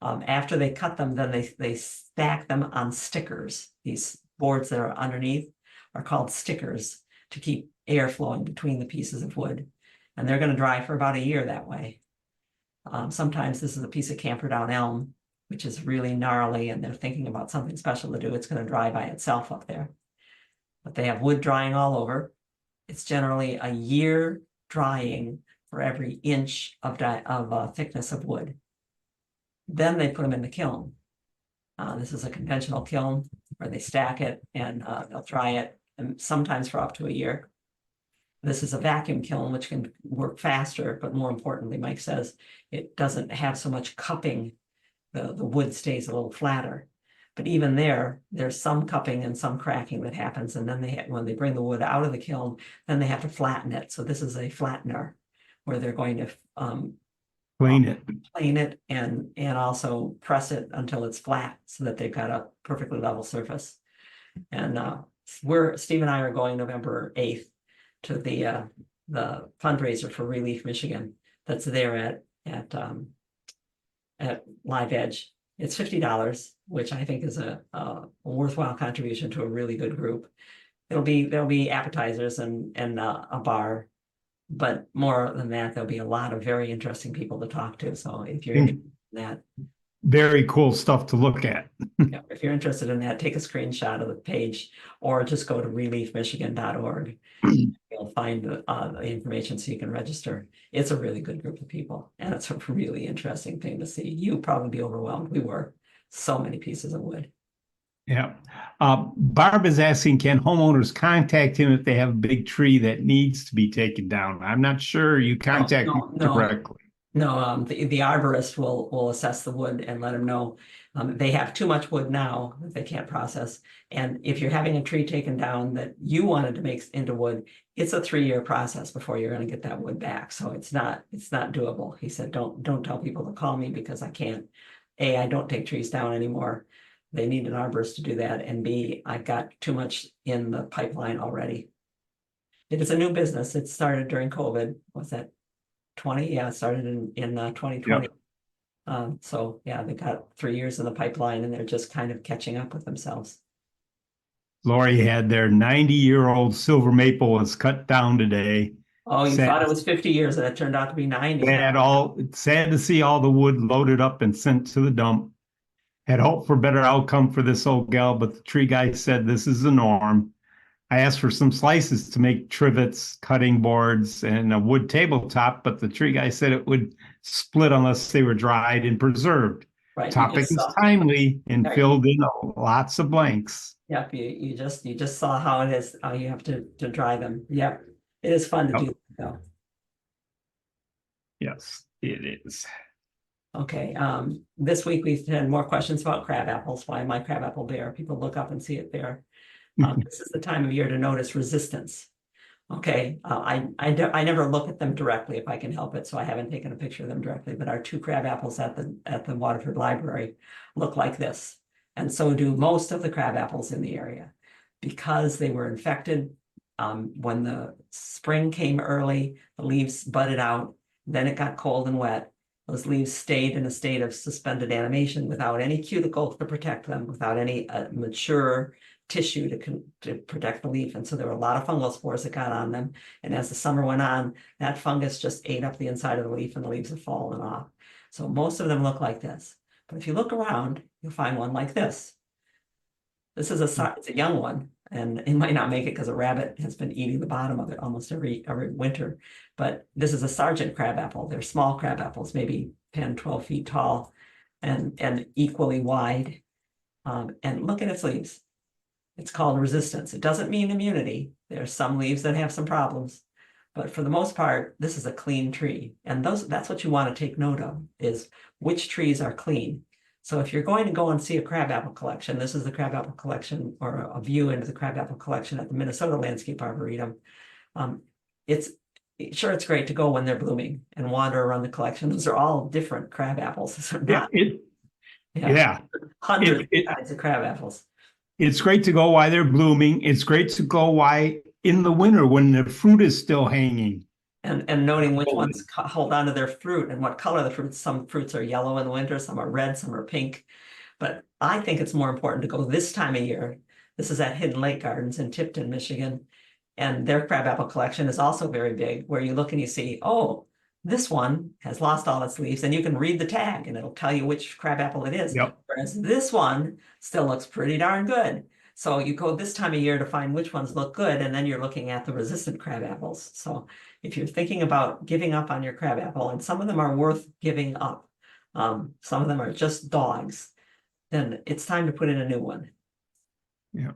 After they cut them, then they stack them on stickers. These boards that are underneath are called stickers to keep air flowing between the pieces of wood. And they're going to dry for about a year that way. Sometimes this is a piece of Camperdown elm, which is really gnarly, and they're thinking about something special to do. It's going to dry by itself up there. But they have wood drying all over. It's generally a year drying for every inch of thickness of wood. Then they put them in the kiln. This is a conventional kiln where they stack it and they'll dry it, and sometimes for up to a year. This is a vacuum kiln, which can work faster, but more importantly, Mike says, it doesn't have so much cupping. The wood stays a little flatter. But even there's some cupping and some cracking that happens. And then when they bring the wood out of the kiln, then they have to flatten it. So this is a flattener where they're going to plane it and also press it until it's flat so that they've got a perfectly level surface. And Steve and I are going November 8th to the fundraiser for Relief Michigan that's there at Live Edge. It's $50, which I think is a worthwhile contribution to a really good group. There'll be appetizers and a bar, but more than that, there'll be a lot of very interesting people to talk to. So if you're interested in that, very cool stuff to look at. yeah, if you're interested in that, take a screenshot of the page or just go to reliefmichigan.org. You'll find the information so you can register. It's a really good group of people, and it's a really interesting thing to see. You'd probably be overwhelmed. We were so many pieces of wood. Yeah. Barb is asking, can homeowners contact him if they have a big tree that needs to be taken down? I'm not sure. You contact him directly. No, the arborist will assess the wood and let them know. They have too much wood now that they can't process. And if you're having a tree taken down that you wanted to make into wood, it's a 3-year process before you're going to get that wood back. So it's not doable. He said, don't tell people to call me because I can't. A, I don't take trees down anymore. They need an arborist to do that. And B, I've got too much in the pipeline already. It is a new business. It started during COVID. Was that 20? Yeah, it started in 2020. Yep. So yeah, they got 3 years in the pipeline and they're just kind of catching up with themselves. Lori had their 90-year-old silver maple was cut down today. Oh, you thought it was 50 years and it turned out to be 90. Sad to see all the wood loaded up and sent to the dump. Had hoped for better outcome for this old gal, but the tree guy said this is the norm. I asked for some slices to make trivets, cutting boards, and a wood tabletop, but the tree guy said it would split unless they were dried and preserved. Right, you Topic just is saw. timely and There filled in lots of blanks. Yep, you just saw how it is, how you have to dry them. Yep, it is fun to Yep. do though. Yes, it is. Okay, this week we've had more questions about crab apples. Why am I crabapple bare? People look up and see it there. This is the time of year to notice resistance. Okay, I never look at them directly if I can help it, so I haven't taken a picture of them directly. But our two crab apples at the Waterford Library look like this, and so do most of the crab apples in the area, because they were infected. When the spring came early, the leaves budded out. Then it got cold and wet. Those leaves stayed in a state of suspended animation without any cuticle to protect them, without any mature tissue to protect the leaf. And so there were a lot of fungal spores that got on them. And as the summer went on, that fungus just ate up the inside of the leaf and the leaves have fallen off. So most of them look like this. But if you look around, you'll find one like this. This is it's a young one, and it might not make it because a rabbit has been eating the bottom of it almost every winter. But this is a sergeant crabapple. They're small crabapples, maybe 10, 12 feet tall and equally wide. And look at its leaves. It's called resistance. It doesn't mean immunity. There are some leaves that have some problems, but for the most part, this is a clean tree. And that's what you want to take note of, is which trees are clean. So if you're going to go and see a crabapple collection, this is the crabapple collection, or a view into the crabapple collection at the Minnesota Landscape Arboretum. It's great to go when they're blooming and wander around the collection. Those are all different crabapples. Yeah. Hundreds of kinds of crabapples. It's great to go while they're blooming. It's great to go while in the winter when the fruit is still hanging. And noting which ones hold on to their fruit and what color the fruits. Some fruits are yellow in the winter, some are red, some are pink. But I think it's more important to go this time of year. This is at Hidden Lake Gardens in Tipton, Michigan. And their crabapple collection is also very big, where you look and you see, oh, this one has lost all its leaves, and you can read the tag and it'll tell you which crabapple it is. Yep. Whereas this one still looks pretty darn good. So you go this time of year to find which ones look good, and then you're looking at the resistant crabapples. So if you're thinking about giving up on your crabapple, and some of them are worth giving up, some of them are just dogs, then it's time to put in a new one. Yeah.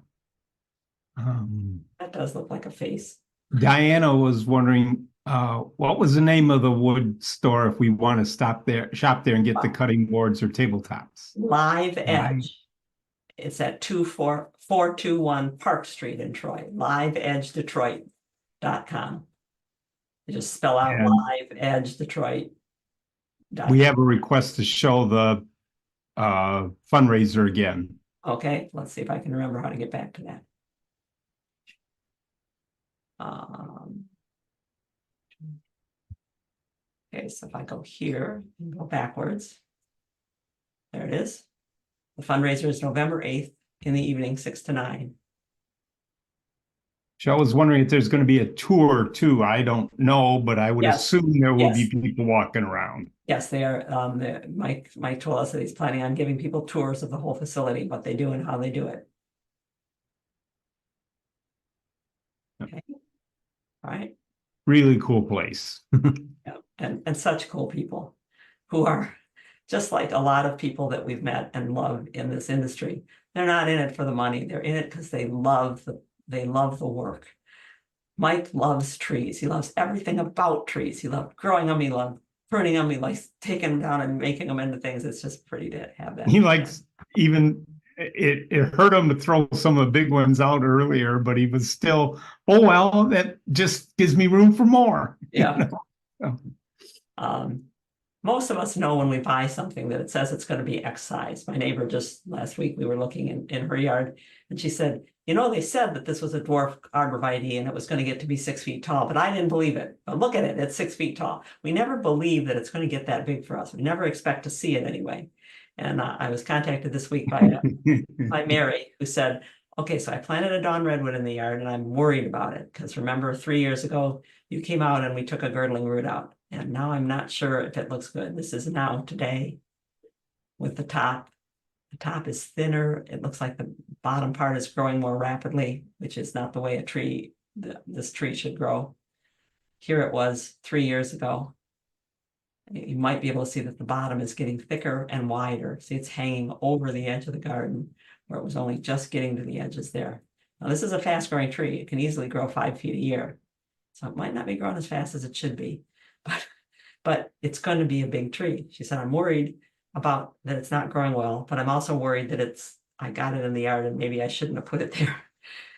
That does look like a face. Diana was wondering, what was the name of the wood store if we want to shop there and get the cutting boards or tabletops? Live Edge. It's at 421 Park Street in Troy. LiveEdgeDetroit.com. You just spell out Live Edge Detroit. We have a request to show the fundraiser again. Okay, let's see if I can remember how to get back to that. Okay, so if I go here and go backwards, there it is. The fundraiser is November 8th in the evening, 6 to 9. Shell was wondering if there's going to be a tour too. I don't know, but I would assume there will be people walking around. Yes, they are. Mike told us that he's planning on giving people tours of the whole facility, what they do and how they do it. Okay. All right. Really cool place. Yeah. And such cool people who are just like a lot of people that we've met and love in this industry. They're not in it for the money. They're in it because they love the work. Mike loves trees. He loves everything about trees. He loved growing them. He loved pruning them. He likes taking them down and making them into things. It's just pretty to have that. He likes even it hurt him to throw some of the big ones out earlier, but he was still, oh well, that just gives me room for more. Yeah. Most of us know when we buy something that it says it's going to be X size. My neighbor just last week, we were looking in her yard, and she said, you know, they said that this was a dwarf arborvitae and it was going to get to be 6 feet tall, but I didn't believe it. But look at it, it's 6 feet tall. We never believe that it's going to get that big for us. We never expect to see it anyway. And I was contacted this week by Mary, who said, okay, so I planted a dawn redwood in the yard and I'm worried about it. Because remember 3 years ago, you came out and we took a girdling root out. And now I'm not sure if it looks good. This is now today with the top The top is thinner. It looks like the bottom part is growing more rapidly, which is not the way a tree, this tree should grow. Here it was 3 years ago. You might be able to see that the bottom is getting thicker and wider. See, it's hanging over the edge of the garden where it was only just getting to the edges there. Now, this is a fast growing tree. It can easily grow 5 feet a year. So it might not be growing as fast as it should be, but it's going to be a big tree. She said, I'm worried about that it's not growing well, but I'm also worried that I got it in the yard and maybe I shouldn't have put it there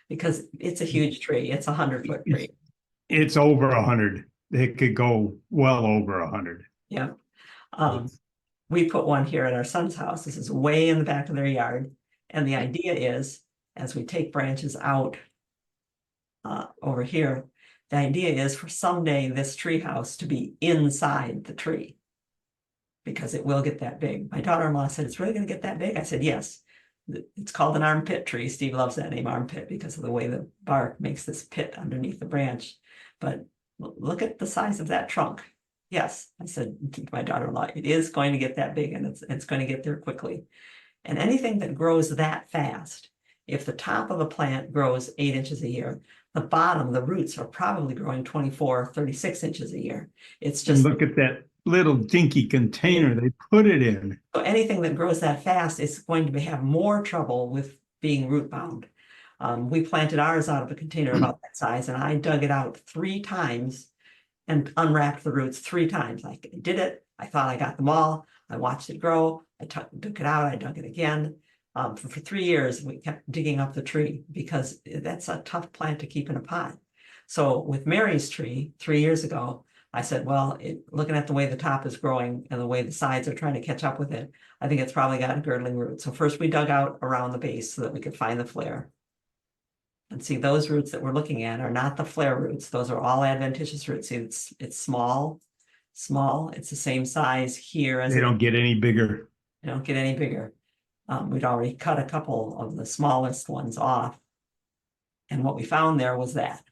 because it's a huge tree. It's 100-foot tree. It's over 100. It could go well over 100. Yeah. We put one here at our son's house. This is way in the back of their yard. And the idea is, as we take branches out over here, the idea is for someday this tree house to be inside the tree because it will get that big. My daughter-in-law said, it's really going to get that big? I said, yes. It's called an armpit tree. Steve loves that name, armpit, because of the way the bark makes this pit underneath the branch. But look at the size of that trunk. Yes, I said to my daughter-in-law, it is going to get that big and it's going to get there quickly. And anything that grows that fast, if the top of a plant grows 8 inches a year, the bottom, the roots are probably growing 24, 36 inches a year. It's just— look at that little dinky container they put it in. So anything that grows that fast is going to have more trouble with being root bound. We planted ours out of a container about that size, and I dug it out 3 times and unwrapped the roots 3 times. I did it. I thought I got them all. I watched it grow. I took it out. I dug it again. For 3 years, we kept digging up the tree because that's a tough plant to keep in a pot. So with Mary's tree 3 years ago, I said, well, looking at the way the top is growing and the way the sides are trying to catch up with it, I think it's probably got a girdling root. So first we dug out around the base so that we could find the flare. And see, those roots that we're looking at are not the flare roots. Those are all adventitious roots. See, it's small. It's the same size here as— They don't get any bigger. They don't get any bigger. We'd already cut a couple of the smallest ones off. And what we found there was that.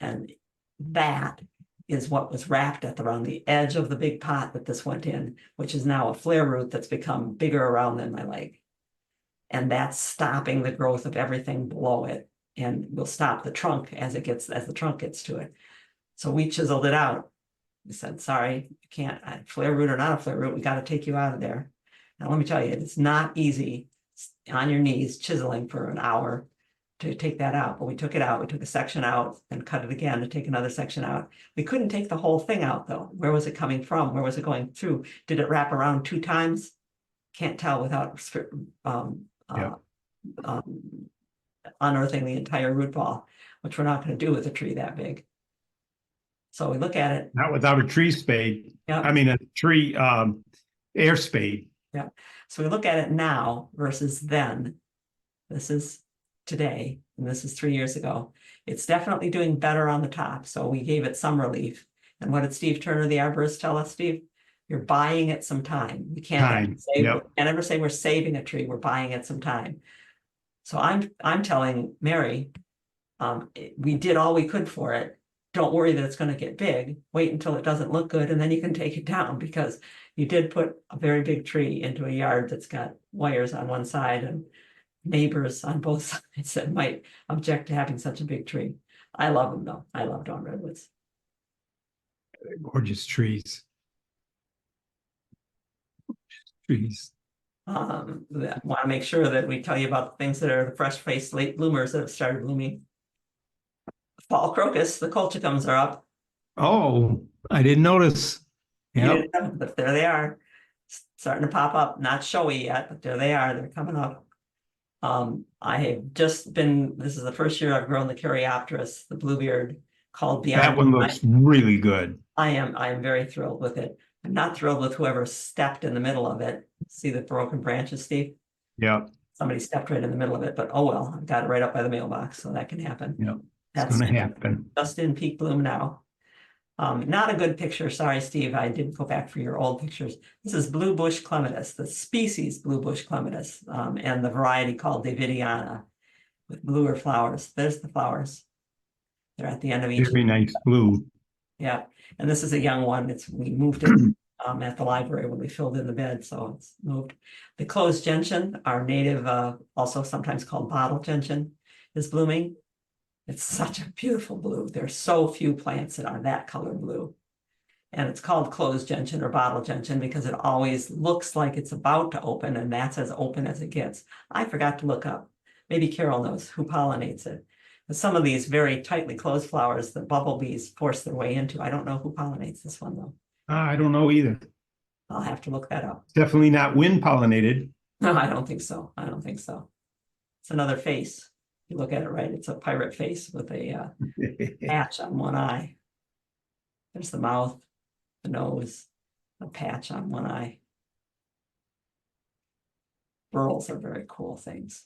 And that is what was wrapped around the edge of the big pot that this went in, which is now a flare root that's become bigger around than my leg. And that's stopping the growth of everything below it, and will stop the trunk as the trunk gets to it. So we chiseled it out. We said, sorry, you can't, flare root or not a flare root, we got to take you out of there. Now, let me tell you, it's not easy on your knees chiseling for an hour to take that out, but we took it out. We took a section out and cut it again to take another section out. We couldn't take the whole thing out though. Where was it coming from? Where was it going through? Did it wrap around 2 times? Can't tell without unearthing the entire root ball, which we're not going to do with a tree that big. So we look at it. Not without a tree spade. Yeah. I mean, a tree air spade. Yeah. So we look at it now versus then. This is today, and this is 3 years ago. It's definitely doing better on the top. So we gave it some relief. And what did Steve Turner, the arborist, tell us, Steve? You're buying it some time. We can't ever say we're saving a tree. We're buying it some time. So I'm telling Mary, we did all we could for it. Don't worry that it's going to get big. Wait until it doesn't look good, and then you can take it down, because you did put a very big tree into a yard that's got wires on one side and neighbors on both sides that might object to having such a big tree. I love them though. I love dawn redwoods. Gorgeous trees. Trees. Want to make sure that we tell you about the things that are the fresh-faced late bloomers that have started blooming. Fall crocus, the colchicums are up. Oh, I didn't notice. Yeah, but there they are, starting to pop up. Not showy yet, but there they are. They're coming up. I have just been— this is the first year I've grown the Caryopteris, the bluebeard, called Beyond. That one looks really good. I am very thrilled with it. I'm not thrilled with whoever stepped in the middle of it. See the broken branches, Steve? Yeah. Somebody stepped right in the middle of it, but oh well, I've got it right up by the mailbox, so that can happen. Yeah. That's going to happen. Just in peak bloom now. Not a good picture. Sorry, Steve. I didn't go back for your old pictures. This is blue bush clematis, the species blue bush clematis, and the variety called Davidiana with bluer flowers. There's the flowers. They're at the end of each. Very nice blue. Yeah. And this is a young one. We moved it at the library when we filled in the bed, so it's moved. The closed gentian, our native, also sometimes called bottle gentian, is blooming. It's such a beautiful blue. There's so few plants that are that color blue. And it's called closed gentian or bottle gentian because it always looks like it's about to open, and that's as open as it gets. I forgot to look up. Maybe Carol knows who pollinates it. But some of these very tightly closed flowers, the bumblebees force their way into. I don't know who pollinates this one though. I don't know either. I'll have to look that up. Definitely not wind pollinated. No, I don't think so. I don't think so. It's another face. You look at it right, it's a pirate face with a patch on one eye. There's the mouth, the nose, a patch on one eye. Burls are very cool things.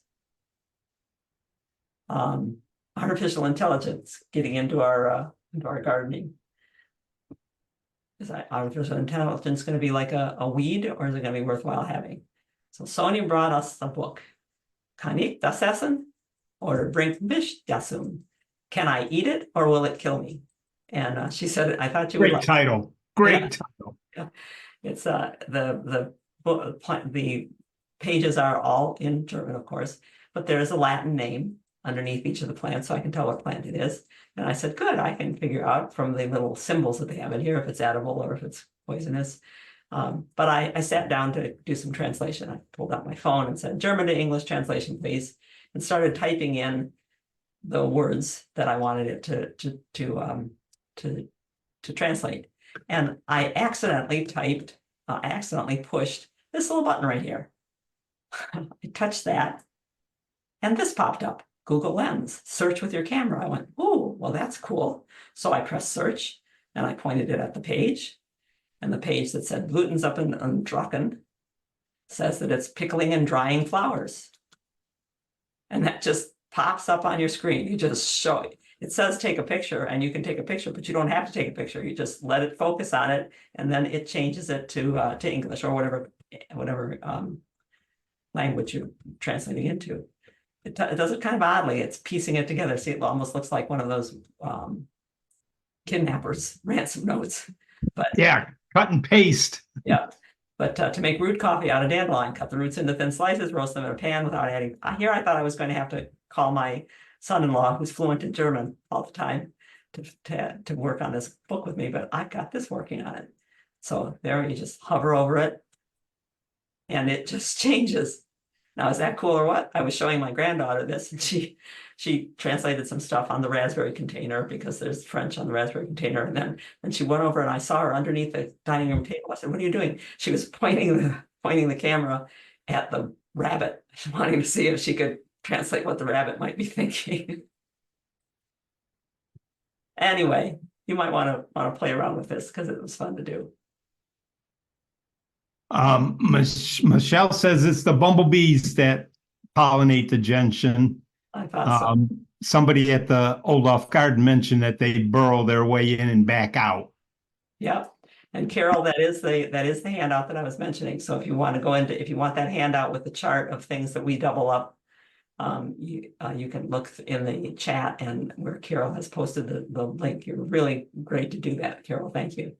Artificial intelligence getting into our gardening. Is artificial intelligence going to be like a weed, or is it going to be worthwhile having? So Sonia brought us a book. Kann ich das essen? Or bringt mich das um? Can I eat it or will it kill me? And she said, I thought you would Great like title. Great title. Yeah. It's the book, the pages are all in German, of course, but there is a Latin name underneath each of the plants, so I can tell what plant it is. And I said, good, I can figure out from the little symbols that they have in here if it's edible or if it's poisonous. But I sat down to do some translation. I pulled out my phone and said, German to English translation, please, and started typing in the words that I wanted it to translate. And I accidentally pushed this little button right here. I touched that, and this popped up. Google Lens, search with your camera. I went, oh, well, that's cool. So I pressed search, and I pointed it at the page. And the page that said Blüten's up in Drachen says that it's pickling and drying flowers. And that just pops up on your screen. You just show it. It says take a picture, and you can take a picture, but you don't have to take a picture. You just let it focus on it, and then it changes it to English or whatever language you're translating into. It does it kind of oddly. It's piecing it together. See, it almost looks like one of those kidnappers ransom notes. But yeah, cut and paste. Yeah. But to make root coffee out of dandelion, cut the roots into thin slices, roast them in a pan without adding. Here I thought I was going to have to call my son-in-law, who's fluent in German all the time, to work on this book with me, but I've got this working on it. So there you just hover over it, and it just changes. Now, is that cool or what? I was showing my granddaughter this, and she translated some stuff on the raspberry container because there's French on the raspberry container. And then when she went over and I saw her underneath the dining room table, I said, what are you doing? She was pointing the camera at the rabbit, wanting to see if she could translate what the rabbit might be thinking. Anyway, you might want to play around with this because it was fun to do. Michelle says it's the bumblebees that pollinate the gentian. I thought so. Somebody at the Olaf Garden mentioned that they burrow their way in and back out. Yep. And Carol, that is the handout that I was mentioning. So if you want to go into, if you want that handout with the chart of things that we double up, you can look in the chat and where Carol has posted the link. You're really great to do that, Carol. Thank you.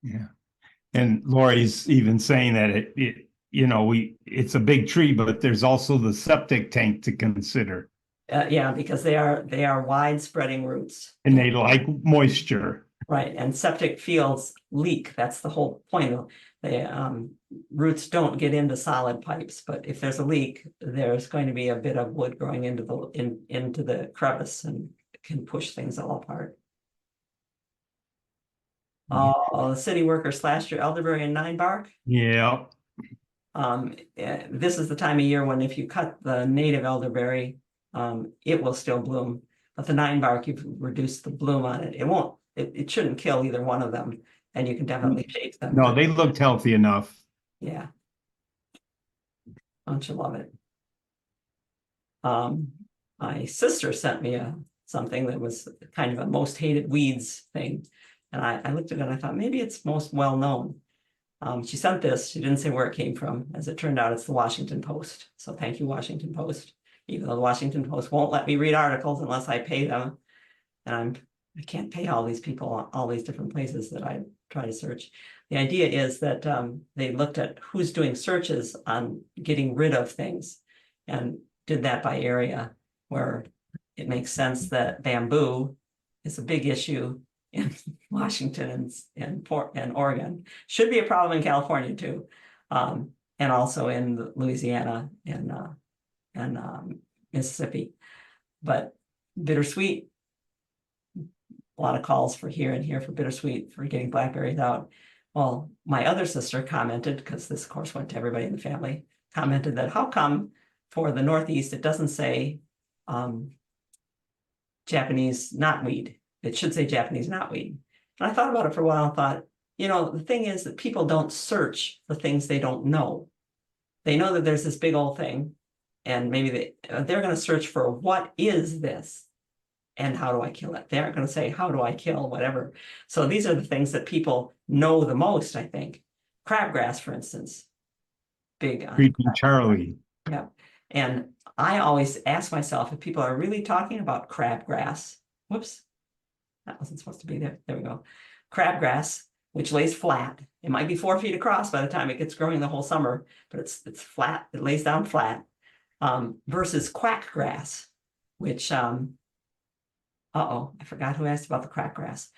Yeah. And Lori's even saying that it's a big tree, but there's also the septic tank to consider. Yeah, because they are wide spreading roots. And they like moisture. Right, and septic fields leak. That's the whole point of the roots don't get into solid pipes, but if there's a leak, there's going to be a bit of wood growing into the crevice and can push things all apart. The city worker slashed your elderberry and 9-bark. Yeah. This is the time of year when if you cut the native elderberry, it will still bloom, but the 9-bark, you've reduced the bloom on it. It won't. It shouldn't kill either one of them, and you can definitely shake them. No, they looked healthy enough. Yeah. Don't you love it? My sister sent me something that was kind of a most hated weeds thing. And I looked at it and I thought maybe it's most well known. She sent this. She didn't say where it came from. As it turned out, it's the Washington Post. So thank you, Washington Post. Even though the Washington Post won't let me read articles unless I pay them. And I can't pay all these people, all these different places that I try to search. The idea is that they looked at who's doing searches on getting rid of things and did that by area, where it makes sense that bamboo is a big issue in Washington and Oregon. Should be a problem in California too, and also in Louisiana and Mississippi. But bittersweet, a lot of calls for here and here for bittersweet for getting blackberries out. Well, my other sister commented, because this of course went to everybody in the family, commented that how come for the Northeast it doesn't say Japanese knotweed? It should say Japanese knotweed. And I thought about it for a while and thought, you know, the thing is that people don't search for things they don't know. They know that there's this big old thing, and maybe they're going to search for what is this and how do I kill it? They aren't going to say, how do I kill whatever? So these are the things that people know the most, I think. Crabgrass, for instance, big on Creepy Charlie. yeah. And I always ask myself if people are really talking about crabgrass. Whoops, that wasn't supposed to be there. There we go. Crabgrass, which lays flat. It might be 4 feet across by the time it gets growing the whole summer, but it's flat. It lays down flat. Versus quackgrass, which I forgot who asked about the quackgrass.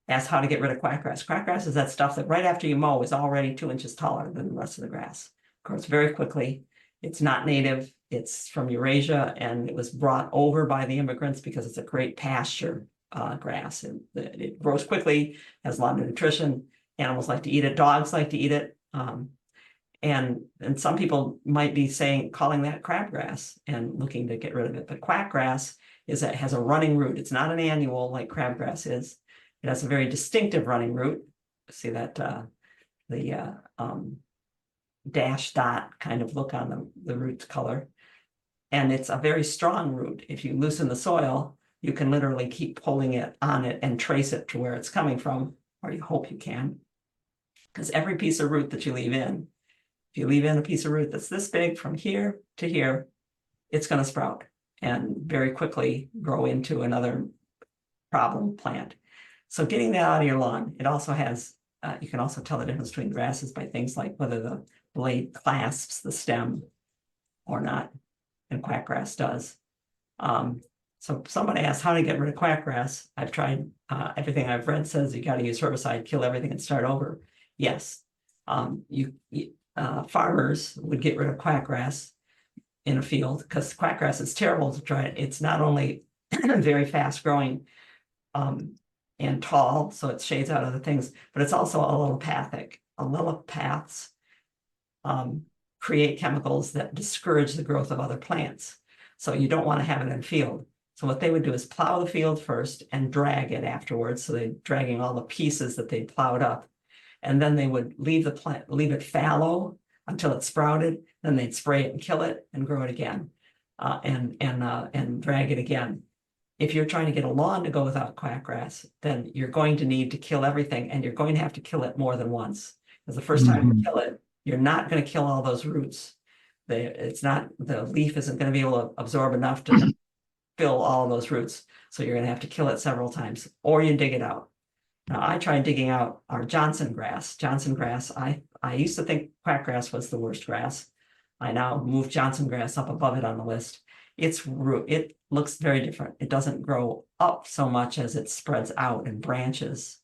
Asked how to get rid of quackgrass. Quackgrass is that stuff that right after you mow is already 2 inches taller than the rest of the grass. Of course, very quickly. It's not native. It's from Eurasia, and it was brought over by the immigrants because it's a great pasture grass. And it grows quickly, has a lot of nutrition. Animals like to eat it. Dogs like to eat it. And some people might be calling that crabgrass and looking to get rid of it. But quackgrass has a running root. It's not an annual like crabgrass is. It has a very distinctive running root. See that the dash dot kind of look on the root color. And it's a very strong root. If you loosen the soil, you can literally keep pulling it on it and trace it to where it's coming from, or you hope you can. Because every piece of root that you leave in, if you leave in a piece of root that's this big from here to here, it's going to sprout and very quickly grow into another problem plant. So getting that out of your lawn, it also has, you can also tell the difference between grasses by things like whether the blade clasps the stem or not, and quackgrass does. So somebody asked how to get rid of quackgrass. I've tried, everything I've read says you got to use herbicide, kill everything and start over. Yes, farmers would get rid of quackgrass in a field because quackgrass is terrible to try. It's not only very fast growing and tall, so it shades out other things, but it's also allelopathic. Allelopaths create chemicals that discourage the growth of other plants. So you don't want to have it in a field. So what they would do is plow the field first and drag it afterwards. So they're dragging all the pieces that they plowed up. And then they would leave the plant, leave it fallow until it sprouted. Then they'd spray it and kill it and grow it again, and drag it again. If you're trying to get a lawn to go without quackgrass, then you're going to need to kill everything, and you're going to have to kill it more than once. Because the first time you kill it, you're not going to kill all those roots. The leaf isn't going to be able to absorb enough to fill all of those roots. So you're going to have to kill it several times, or you dig it out. Now, I tried digging out our Johnson grass. Johnson grass, I used to think quackgrass was the worst grass. I now moved Johnson grass up above it on the list. It looks very different. It doesn't grow up so much as it spreads out and branches,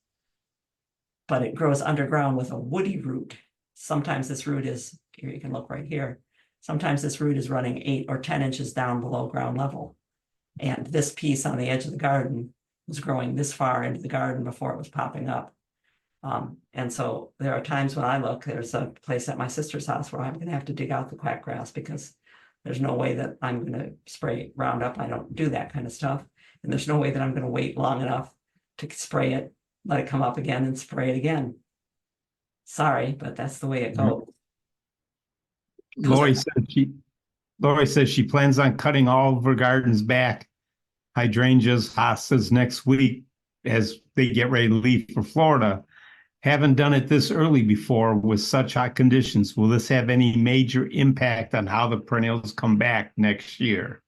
but it grows underground with a woody root. Sometimes this root is, here you can look right here. Sometimes this root is running 8 or 10 inches down below ground level. And this piece on the edge of the garden was growing this far into the garden before it was popping up. And so there are times when I look, there's a place at my sister's house where I'm going to have to dig out the quackgrass because there's no way that I'm going to spray Roundup. I don't do that kind of stuff. And there's no way that I'm going to wait long enough to spray it, let it come up again and spray it again. Sorry, but that's the way it goes. Lori says she plans on cutting all of her gardens back, hydrangeas, hostas next week as they get ready to leave for Florida. Haven't done it this early before with such hot conditions. Will this have any major impact on how the perennials come back next year?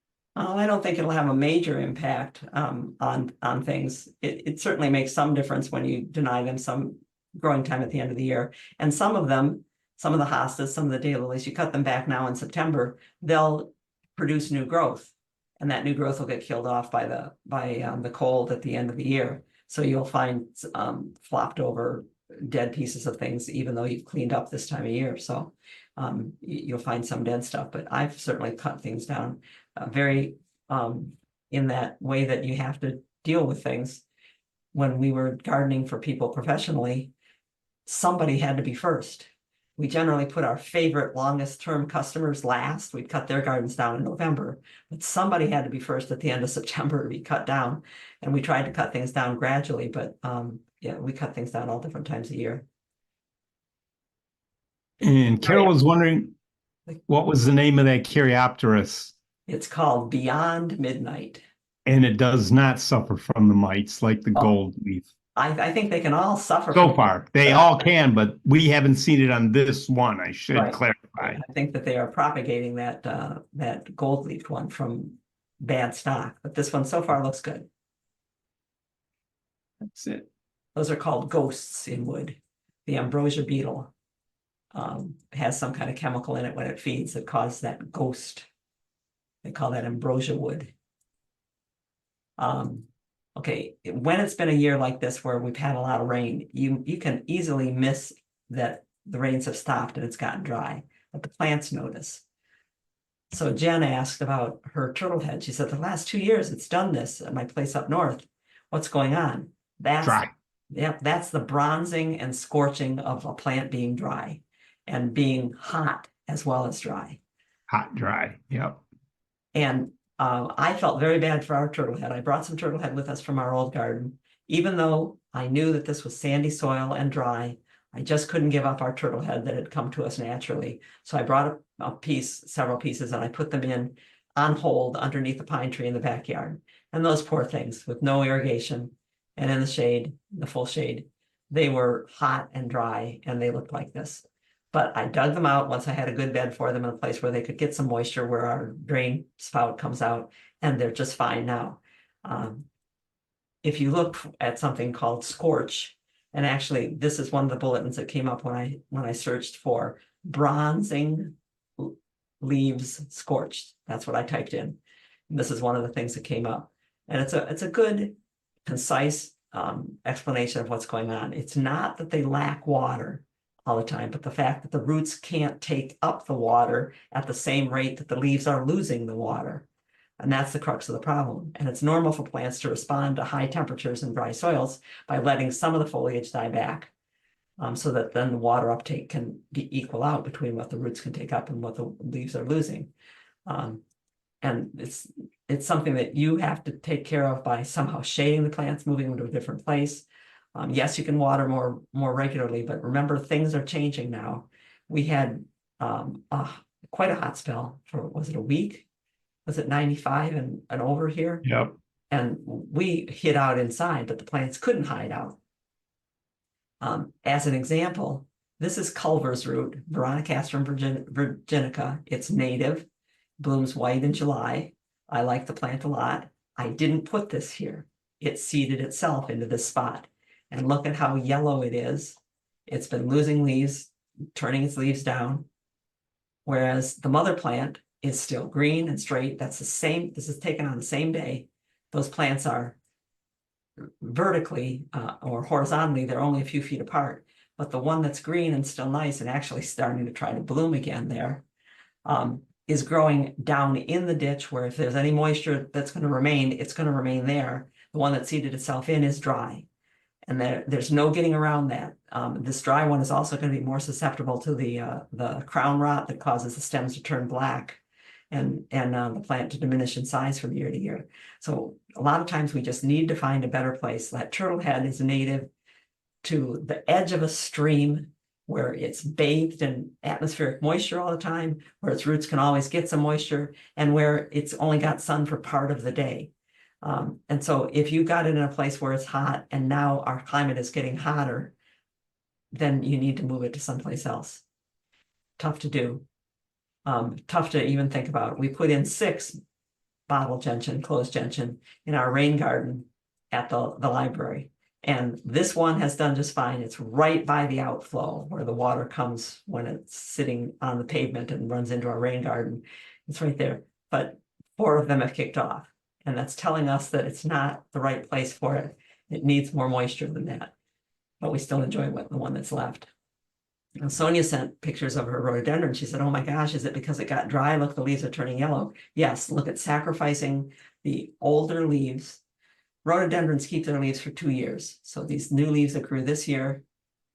I don't think it'll have a major impact on things. It certainly makes some difference when you deny them some growing time at the end of the year. And some of them, some of the hostas, some of the daylilies, you cut them back now in September, they'll produce new growth. And that new growth will get killed off by the cold at the end of the year. So you'll find flopped over dead pieces of things, even though you've cleaned up this time of year. So you'll find some dead stuff, but I've certainly cut things down very in that way that you have to deal with things. When we were gardening for people professionally, somebody had to be first. We generally put our favorite longest term customers last. We'd cut their gardens down in November, but somebody had to be first at the end of September to be cut down. And we tried to cut things down gradually, but yeah, we cut things down all different times of year. And Carol was wondering, what was the name of that Caryopteris? It's called Beyond Midnight. And it does not suffer from the mites like the gold leaf. I think they can all suffer. So far, they all can, but we haven't seen it on this one. I should clarify. I think that they are propagating that gold leafed one from bad stock, but this one so far looks good. That's it. Those are called ghosts in wood. The ambrosia beetle has some kind of chemical in it when it feeds that causes that ghost. They call that ambrosia wood. Okay, when it's been a year like this where we've had a lot of rain, you can easily miss that the rains have stopped and it's gotten dry, but the plants notice. So Jen asked about her turtle head. She said, the last 2 years it's done this at my place up north. What's going on? That's dry. Yep, that's the bronzing and scorching of a plant being dry and being hot as well as dry. Hot, dry, yep. And I felt very bad for our turtle head. I brought some turtle head with us from our old garden. Even though I knew that this was sandy soil and dry, I just couldn't give up our turtle head that had come to us naturally. So I brought several pieces, and I put them in on hold underneath the pine tree in the backyard. And those poor things with no irrigation and in the shade, the full shade, they were hot and dry and they looked like this. But I dug them out once I had a good bed for them in a place where they could get some moisture where our drain spout comes out, and they're just fine now. If you look at something called scorch, and actually this is one of the bulletins that came up when I searched for bronzing leaves scorched. That's what I typed in. And this is one of the things that came up. And it's a good, concise explanation of what's going on. It's not that they lack water all the time, but the fact that the roots can't take up the water at the same rate that the leaves are losing the water. And that's the crux of the problem. And it's normal for plants to respond to high temperatures and dry soils by letting some of the foliage die back, so that then the water uptake can be equal out between what the roots can take up and what the leaves are losing. And it's something that you have to take care of by somehow shading the plants, moving them to a different place. Yes, you can water more regularly, but remember, things are changing now. We had quite a hot spell for, was it a week? Was it 95 and over here? Yep. And we hid out inside, but the plants couldn't hide out. As an example, this is Culver's root, Veronicastrum virginica. It's native, blooms white in July. I like the plant a lot. I didn't put this here. It seeded itself into this spot. And look at how yellow it is. It's been losing leaves, turning its leaves down. Whereas the mother plant is still green and straight. That's the same. This is taken on the same day. Those plants are vertically or horizontally, they're only a few feet apart. But the one that's green and still nice and actually starting to try to bloom again there is growing down in the ditch, where if there's any moisture that's going to remain, it's going to remain there. The one that seeded itself in is dry. And there's no getting around that. This dry one is also going to be more susceptible to the crown rot that causes the stems to turn black and the plant to diminish in size from year to year. So a lot of times we just need to find a better place. That turtle head is native to the edge of a stream where it's bathed in atmospheric moisture all the time, where its roots can always get some moisture, and where it's only got sun for part of the day. And so if you got it in a place where it's hot and now our climate is getting hotter, then you need to move it to someplace else. Tough to do. Tough to even think about. We put in 6 bottle gentian, closed gentian in our rain garden at the library. And this one has done just fine. It's right by the outflow where the water comes when it's sitting on the pavement and runs into our rain garden. It's right there. But 4 of them have kicked off. And that's telling us that it's not the right place for it. It needs more moisture than that. But we still enjoy the one that's left. And Sonia sent pictures of her rhododendron. She said, oh my gosh, is it because it got dry? Look, the leaves are turning yellow. Yes, look at sacrificing the older leaves. Rhododendrons keep their leaves for 2 years. So these new leaves that grew this year,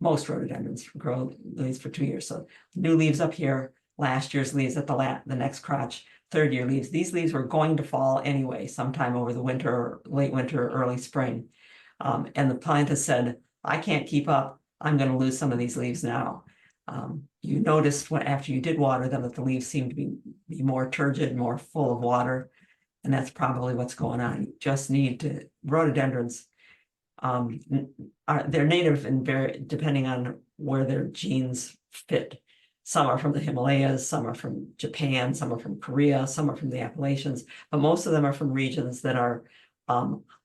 most rhododendrons grow leaves for 2 years. So new leaves up here, last year's leaves at the next crotch, 3rd year leaves. These leaves were going to fall anyway, sometime over the winter, late winter, early spring. And the plant has said, I can't keep up. I'm going to lose some of these leaves now. You noticed after you did water them that the leaves seemed to be more turgid, more full of water. And that's probably what's going on. You just need to, rhododendrons, they're native and very, depending on where their genes fit. Some are from the Himalayas, some are from Japan, some are from Korea, some are from the Appalachians, but most of them are from regions that are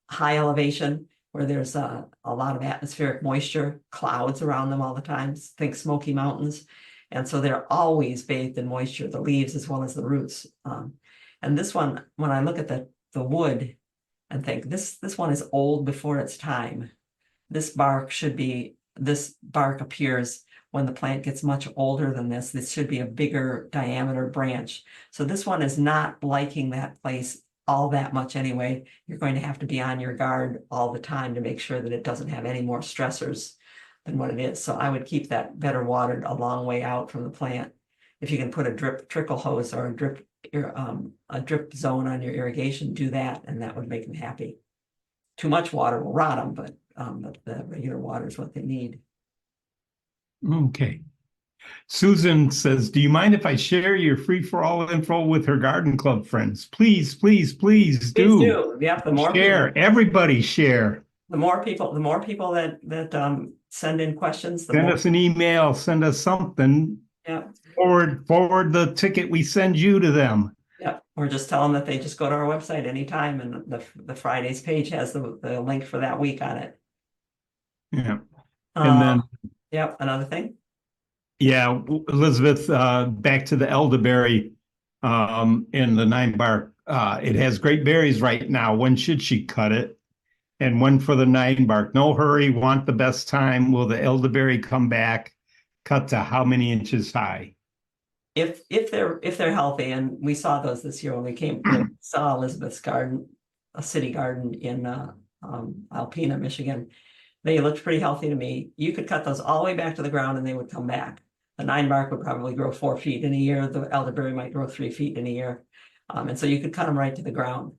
high elevation, where there's a lot of atmospheric moisture, clouds around them all the time, think Smoky Mountains. And so they're always bathed in moisture, the leaves as well as the roots. And this one, when I look at the wood and think this one is old before its time. This bark appears when the plant gets much older than this. This should be a bigger diameter branch. So this one is not liking that place all that much anyway. You're going to have to be on your guard all the time to make sure that it doesn't have any more stressors than what it is. So I would keep that better watered a long way out from the plant. If you can put a drip trickle hose or a drip zone on your irrigation, do that, and that would make them happy. Too much water will rot them, but the regular water is what they need. Okay. Susan says, do you mind if I share your Free4All info with her garden club friends? Please, please, please do. Please do. Yep, the more share. people, Everybody share. the more people that send in questions, the Send more. us an email, send us something. Yeah. Forward the ticket we send you to them. Yeah, or just tell them that they just go to our website anytime, and the Fridays page has the link for that week on it. Yeah. And then yep, another thing. Yeah, Elizabeth, back to the elderberry in the 9-bark. It has great berries right now. When should she cut it? And when for the 9-bark? No hurry, want the best time. Will the elderberry come back? Cut to how many inches high? If they're healthy, and we saw those this year when we saw Elizabeth's garden, a city garden in Alpena, Michigan. They looked pretty healthy to me. You could cut those all the way back to the ground and they would come back. The 9-bark would probably grow 4 feet in a year. The elderberry might grow 3 feet in a year. And so you could cut them right to the ground.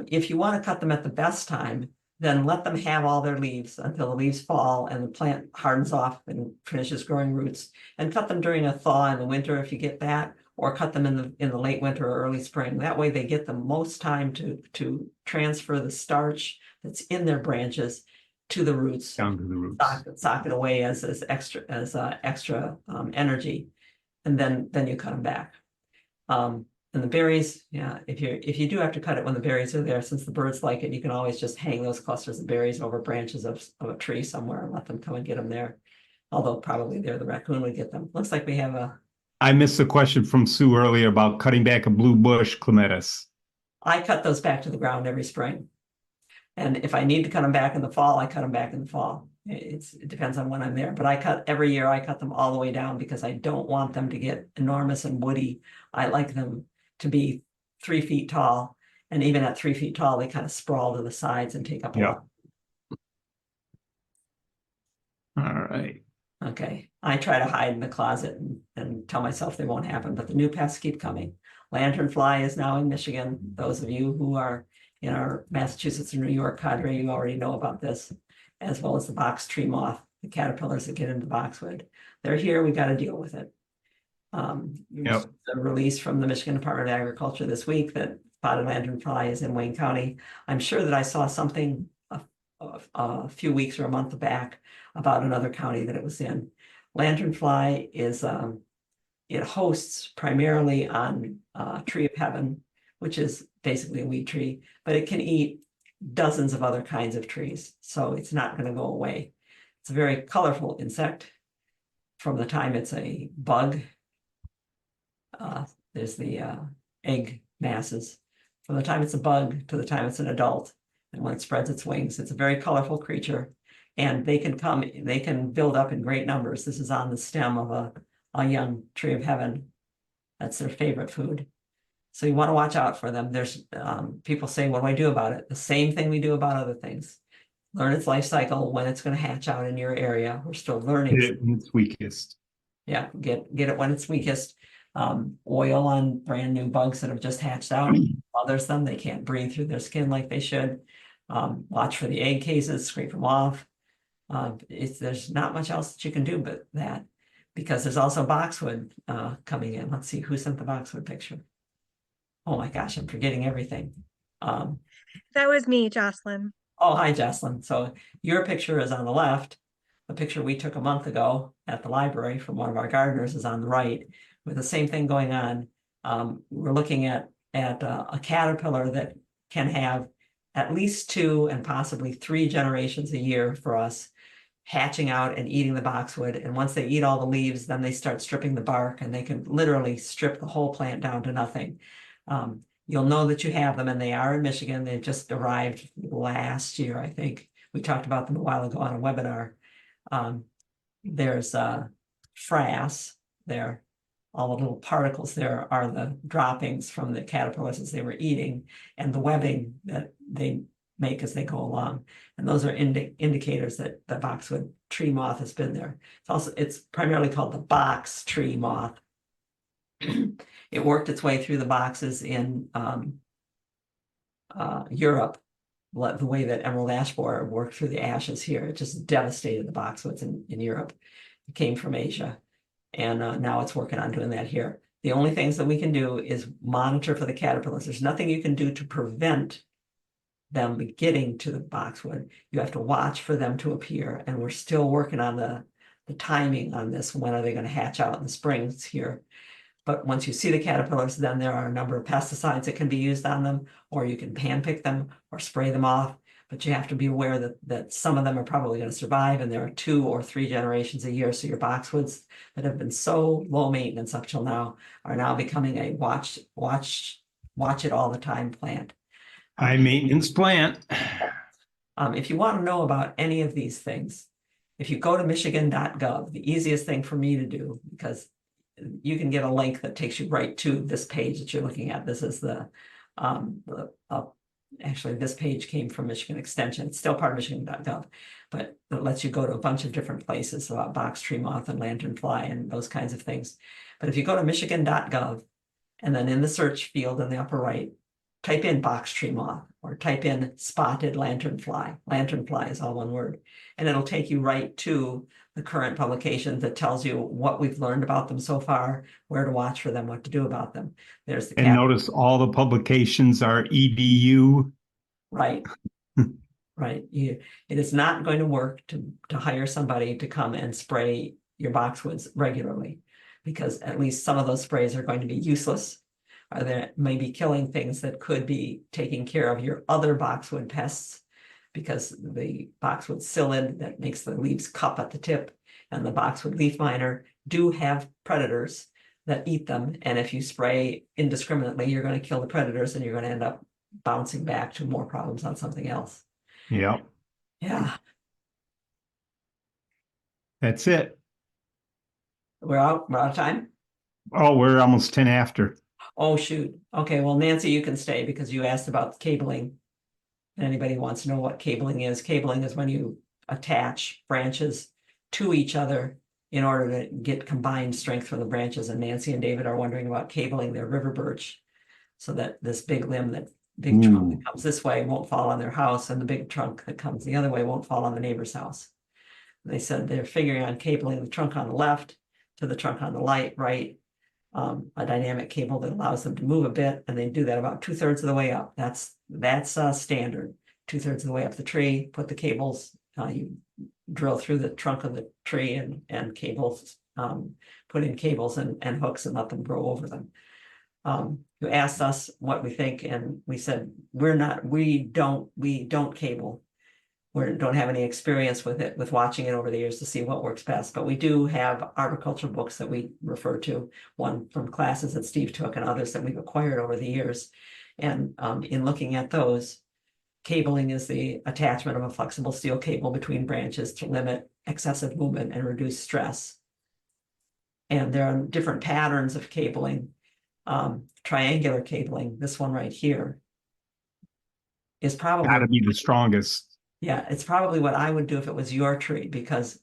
If you want to cut them at the best time, then let them have all their leaves until the leaves fall and the plant hardens off and finishes growing roots, and cut them during a thaw in the winter if you get that, or cut them in the late winter or early spring. That way they get the most time to transfer the starch that's in their branches to the roots, down to the roots, sock it away as extra energy, and then you cut them back. And the berries, yeah, if you do have to cut it when the berries are there, since the birds like it, you can always just hang those clusters of berries over branches of a tree somewhere and let them come and get them there. Although probably there the raccoon would get them. Looks like we have a. I missed a question from Sue earlier about cutting back a blue bush clematis. I cut those back to the ground every spring. And if I need to cut them back in the fall, I cut them back in the fall. It depends on when I'm there, but every year I cut them all the way down because I don't want them to get enormous and woody. I like them to be 3 feet tall. And even at 3 feet tall, they kind of sprawl to the sides and take up a lot. All right. Okay. I try to hide in the closet and tell myself they won't happen, but the new pests keep coming. Lanternfly is now in Michigan. Those of you who are in our Massachusetts and New York cadre, you already know about this, as well as the box tree moth, the caterpillars that get into boxwood. They're here. We got to deal with it. A release from the Michigan Department of Agriculture this week that spotted lanternfly is in Wayne County. I'm sure that I saw something a few weeks or a month back about another county that it was in. Lanternfly is it hosts primarily on Tree of Heaven, which is basically a weed tree, but it can eat dozens of other kinds of trees, so it's not going to go away. It's a very colorful insect. From the time it's a bug, there's the egg masses. From the time it's a bug to the time it's an adult, and when it spreads its wings, it's a very colorful creature. And they can build up in great numbers. This is on the stem of a young tree of heaven. That's their favorite food. So you want to watch out for them. There's people say, what do I do about it? The same thing we do about other things. Learn its life cycle, when it's going to hatch out in your area. We're still learning. Get it when it's weakest. Yeah, get it when it's weakest. Oil on brand new bugs that have just hatched out bothers them. They can't breathe through their skin like they should. Watch for the egg cases, scrape them off. There's not much else that you can do but that, because there's also boxwood coming in. Let's see who sent the boxwood picture. Oh my gosh, I'm forgetting everything. That was me, Jocelyn. Oh, hi, Jocelyn. So your picture is on the left. The picture we took a month ago at the library from one of our gardeners is on the right, with the same thing going on. We're looking at a caterpillar that can have at least 2 and possibly 3 generations a year for us, hatching out and eating the boxwood. And once they eat all the leaves, then they start stripping the bark, and they can literally strip the whole plant down to nothing. You'll know that you have them, and they are in Michigan. They just arrived last year, I think. We talked about them a while ago on a webinar. There's frass there. All the little particles there are the droppings from the caterpillars as they were eating, and the webbing that they make as they go along. And those are indicators that the boxwood tree moth has been there. It's primarily called the box tree moth. It worked its way through the boxes in Europe, the way that emerald ash borer worked through the ashes here. It just devastated the boxwoods in Europe. It came from Asia, and now it's working on doing that here. The only things that we can do is monitor for the caterpillars. There's nothing you can do to prevent them getting to the boxwood. You have to watch for them to appear, and we're still working on the timing on this. When are they going to hatch out in the springs here? But once you see the caterpillars, then there are a number of pesticides that can be used on them, or you can pan pick them or spray them off. But you have to be aware that some of them are probably going to survive, and there are 2 or 3 generations a year. So your boxwoods that have been so low maintenance up till now are now becoming a watch it all the time plant. High maintenance plant. If you want to know about any of these things, if you go to michigan.gov, the easiest thing for me to do, because you can get a link that takes you right to this page that you're looking at. This is actually this page came from Michigan Extension. It's still part of michigan.gov, but it lets you go to a bunch of different places about box tree moth and lanternfly and those kinds of things. But if you go to michigan.gov, and then in the search field in the upper right, type in box tree moth or type in spotted lanternfly. Lanternfly is all one word, and it'll take you right to the current publication that tells you what we've learned about them so far, where to watch for them, what to do about them. There's the And notice all the publications are EDU. Right. Right. It is not going to work to hire somebody to come and spray your boxwoods regularly, because at least some of those sprays are going to be useless, or they may be killing things that could be taking care of your other boxwood pests, because the boxwood psyllid that makes the leaves cup at the tip and the boxwood leaf miner do have predators that eat them. And if you spray indiscriminately, you're going to kill the predators, and you're going to end up bouncing back to more problems on something else. Yep. Yeah. That's it. We're out of time. Oh, we're almost 10 after. Oh, shoot. Okay, well, Nancy, you can stay because you asked about cabling. Anybody wants to know what cabling is when you attach branches to each other in order to get combined strength from the branches. And Nancy and David are wondering about cabling their river birch, so that this big limb, that big trunk that comes this way, won't fall on their house, and the big trunk that comes the other way won't fall on the neighbor's house. They said they're figuring on cabling the trunk on the left to the trunk on the right, a dynamic cable that allows them to move a bit, and they do that about 2/3 of the way up. That's standard. 2/3 of the way up the tree, put the cables, you drill through the trunk of the tree and cables, put in cables and hooks and let them grow over them. who asked us what we think, and we said, we don't cable. We don't have any experience with it, with watching it over the years to see what works best, but we do have agriculture books that we refer to, one from classes that Steve took and others that we've acquired over the years. And in looking at those, cabling is the attachment of a flexible steel cable between branches to limit excessive movement and reduce stress. And there are different patterns of cabling. Triangular cabling, this one right here, is probably Gotta be the strongest. Yeah, it's probably what I would do if it was your tree, because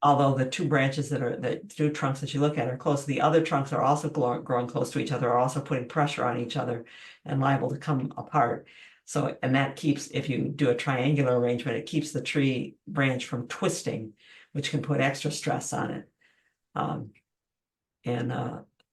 although the two branches the two trunks that you look at are close, the other trunks are also growing close to each other, are also putting pressure on each other and liable to come apart. So, and that keeps, if you do a triangular arrangement, it keeps the tree branch from twisting, which can put extra stress on it.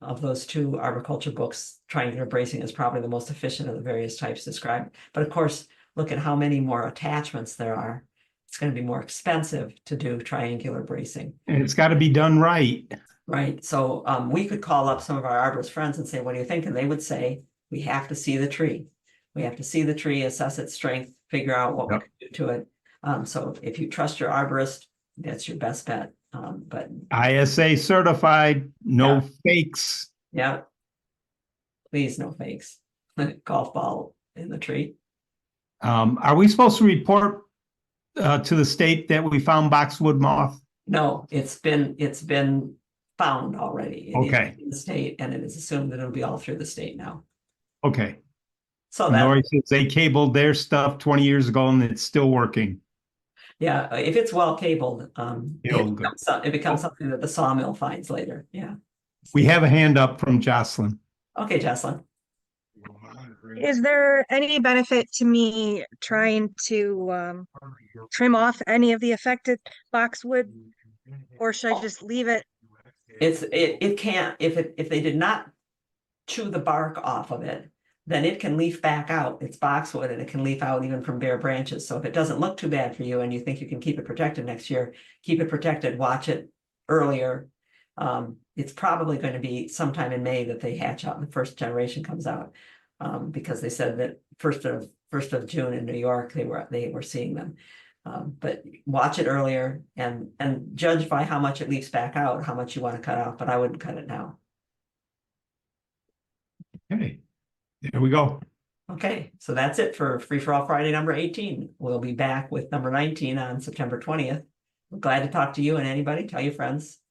Of those two arboriculture books, triangular bracing is probably the most efficient of the various types described. But of course, look at how many more attachments there are. It's going to be more expensive to do triangular bracing. And it's got to be done right. Right. So we could call up some of our arborist friends and say, what do you think? And they would say, we have to see the tree. We have to see the tree, assess its strength, figure out what we can do to it. So if you trust your arborist, that's your best bet. But ISA certified, no fakes. Yeah. Please, no fakes. Golf ball in the tree. Are we supposed to report to the state that we found boxwood moth? No, it's been found already. Okay. In the state, and it is assumed that it'll be all through the state now. Okay. So Lori says they cabled their stuff 20 years ago and it's still working. Yeah, if it's well cabled, it becomes something that the sawmill finds later. Yeah. We have a hand up from Jocelyn. Okay, Jocelyn. Is there any benefit to me trying to trim off any of the affected boxwood, or should I just leave it? It can't, if they did not chew the bark off of it, then it can leaf back out. It's boxwood and it can leaf out even from bare branches. So if it doesn't look too bad for you and you think you can keep it protected next year, keep it protected, watch it earlier. It's probably going to be sometime in May that they hatch out and the first generation comes out. Because they said that first of June in New York, they were seeing them. But watch it earlier and judge by how much it leaves back out, how much you want to cut off, but I wouldn't cut it now. Okay. There we go. Okay, so that's it for Free for All Friday number 18. We'll be back with number 19 on September 20th. We're glad to talk to you and anybody. Tell your friends.